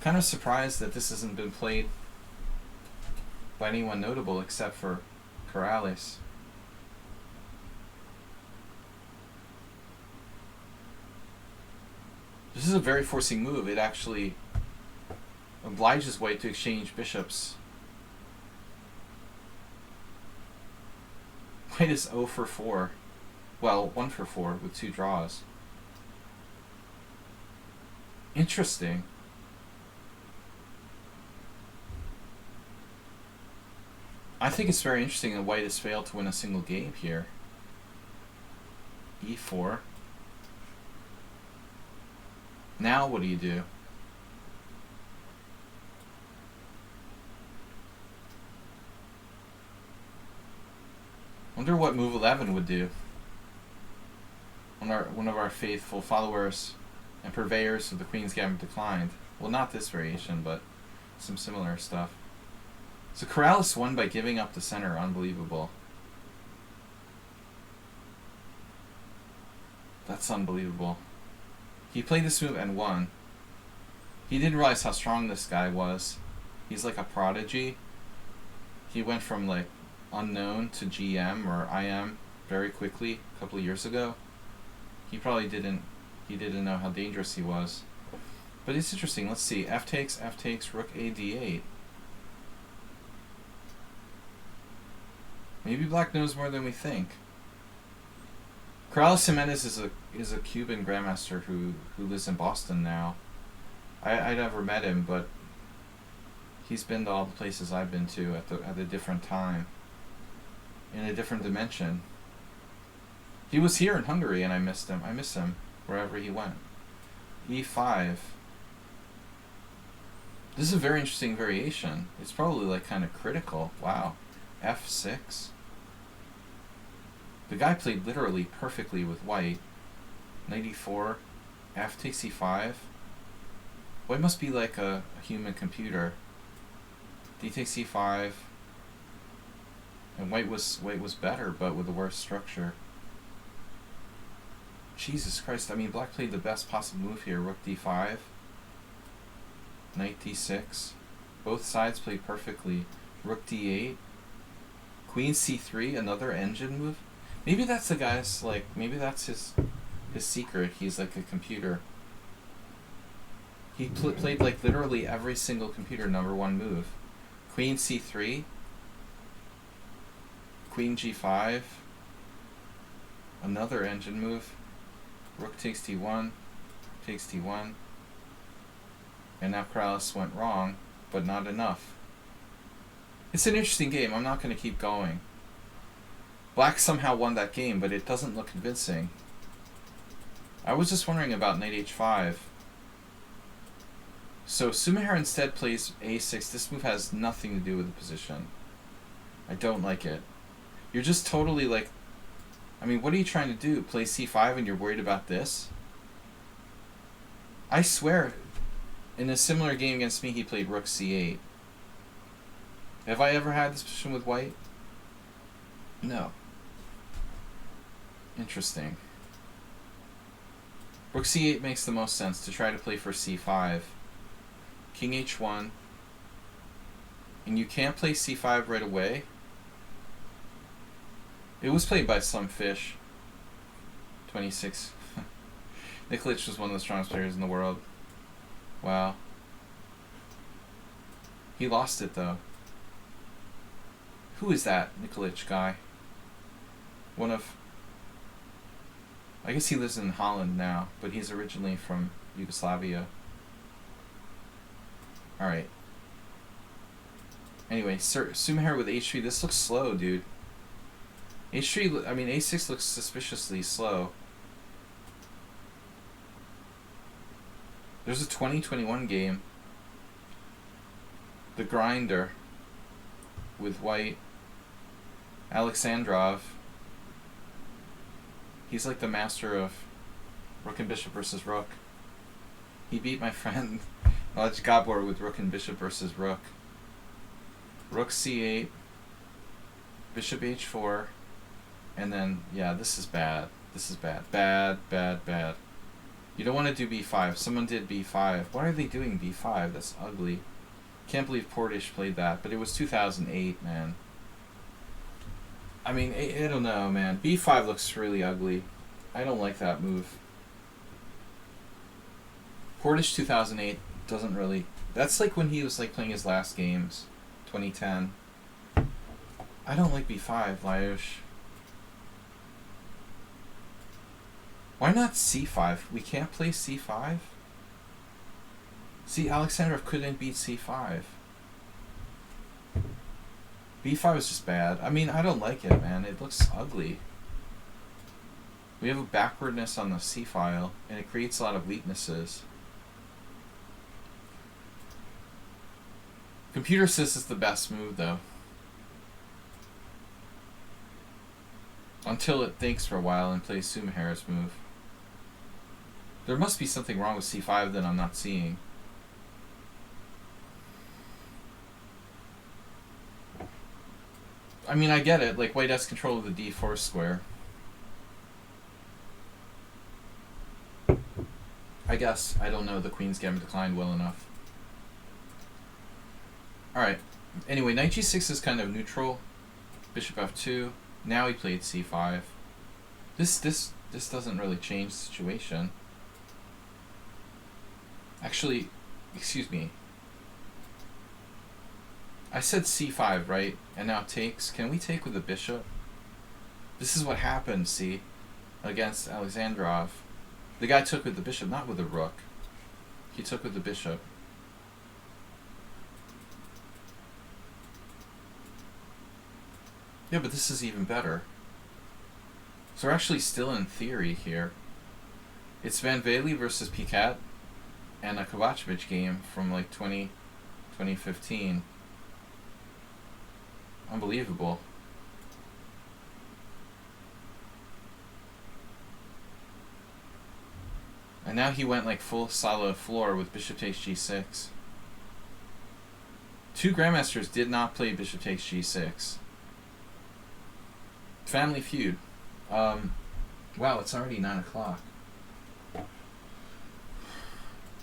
S1: Kind of surprised that this hasn't been played by anyone notable except for Corrales. This is a very forcing move. It actually obliges white to exchange bishops. White is 0 for 4. Well, 1 for 4 with 2 draws. Interesting. I think it's very interesting that white has failed to win a single game here. E4. Now what do you do? Wonder what move 11 would do. One of our faithful followers and purveyors of the Queen's Gambit declined. Well, not this variation, but some similar stuff. So Corrales won by giving up the center. Unbelievable. That's unbelievable. He played this move and won. He didn't realize how strong this guy was. He's like a prodigy. He went from like unknown to GM or IM very quickly a couple of years ago. He probably didn't know how dangerous he was. But it's interesting. Let's see. F takes, rook a d8. Maybe black knows more than we think. Corrales Jimenez is a Cuban grandmaster who lives in Boston now. I never met him, but he's been to all the places I've been to at a different time, in a different dimension. He was here in Hungary, and I missed him. I miss him wherever he went. E5. This is a very interesting variation. It's probably like kind of critical. Wow. F6. The guy played literally perfectly with white. Knight e4. F takes e5. White must be like a human computer. D takes e5. And white was better, but with a worse structure. Jesus Christ, I mean, black played the best possible move here. Rook d5. Knight d6. Both sides played perfectly. Rook d8. Queen c3, another engine move. Maybe that's the guy's, like, maybe that's his secret. He's like a computer. He played like literally every single computer #1 move. Queen c3. Queen g5. Another engine move. Rook takes d1. Takes d1. And now Corrales went wrong, but not enough. It's an interesting game. I'm not going to keep going. Black somehow won that game, but it doesn't look convincing. I was just wondering about knight h5. So Sumaher instead plays a6. This move has nothing to do with the position. I don't like it. You're just totally like... I mean, what are you trying to do? Play c5 and you're worried about this? I swear, in a similar game against me, he played rook c8. Have I ever had this position with white? No. Interesting. Rook c8 makes the most sense to try to play for c5. King h1. And you can't play c5 right away. It was played by some fish. 26. Nikolic was one of the strongest players in the world. Wow. He lost it though. Who is that Nikolic guy? One of... I guess he lives in Holland now, but he's originally from Yugoslavia. Alright. Anyway, Sumaher with h3. This looks slow, dude. h3, I mean, a6 looks suspiciously slow. There's a 2021 game. The Grinder. With white. Alexandrov. He's like the master of rook and bishop versus rook. He beat my friend Alej Gabor with rook and bishop versus rook. Rook c8. Bishop h4. And then, yeah, this is bad. This is bad. Bad, bad, bad. You don't want to do b5. Someone did b5. Why are they doing b5? That's ugly. Can't believe Portish played that, but it was 2008, man. I mean, I don't know, man. b5 looks really ugly. I don't like that move. Portish 2008 doesn't really... That's like when he was like playing his last games. 2010. I don't like b5, Lajos. Why not c5? We can't play c5? See, Alexandrov couldn't beat c5. b5 is just bad. I mean, I don't like it, man. It looks ugly. We have a backwardness on the c file, and it creates a lot of weaknesses. Computer says it's the best move, though. Until it thinks for a while and plays Sumahara's move. There must be something wrong with c5 that I'm not seeing. I mean, I get it. Like, white has control of the d4 square. I guess. I don't know the queen's game declined well enough. Alright. Anyway, knight g6 is kind of neutral. Bishop f2. Now he played c5. This doesn't really change the situation. Actually, excuse me. I said c5, right? And now takes. Can we take with the bishop? This is what happened, see? Against Alexandrov. The guy took with the bishop, not with the rook. He took with the bishop. Yeah, but this is even better. So we're actually still in theory here. It's Van Velde versus Piquet and a Kovacevic game from like 2015. Unbelievable. And now he went like full solo floor with bishop takes g6. Two grandmasters did not play bishop takes g6. Family Feud. Wow, it's already 9 o'clock.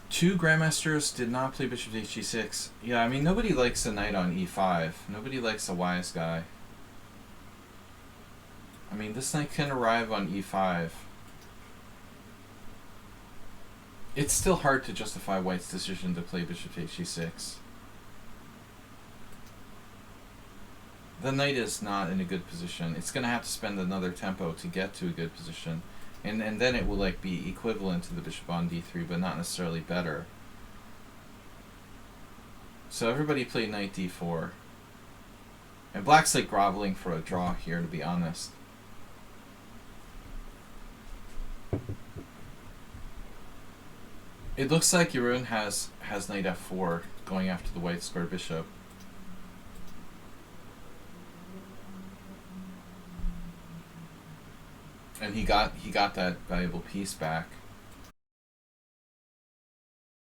S1: Two grandmasters did not play bishop takes g6. Yeah, I mean, nobody likes a knight on e5. Nobody likes a wise guy. I mean, this knight can arrive on e5. It's still hard to justify white's decision to play bishop takes g6. The knight is not in a good position. It's going to have to spend another tempo to get to a good position. And then it will like be equivalent to the bishop on d3, but not necessarily better. So everybody played knight d4. And black's like groveling for a draw here, to be honest. It looks like Jeroen has knight f4 going after the white square bishop. And he got that valuable piece back.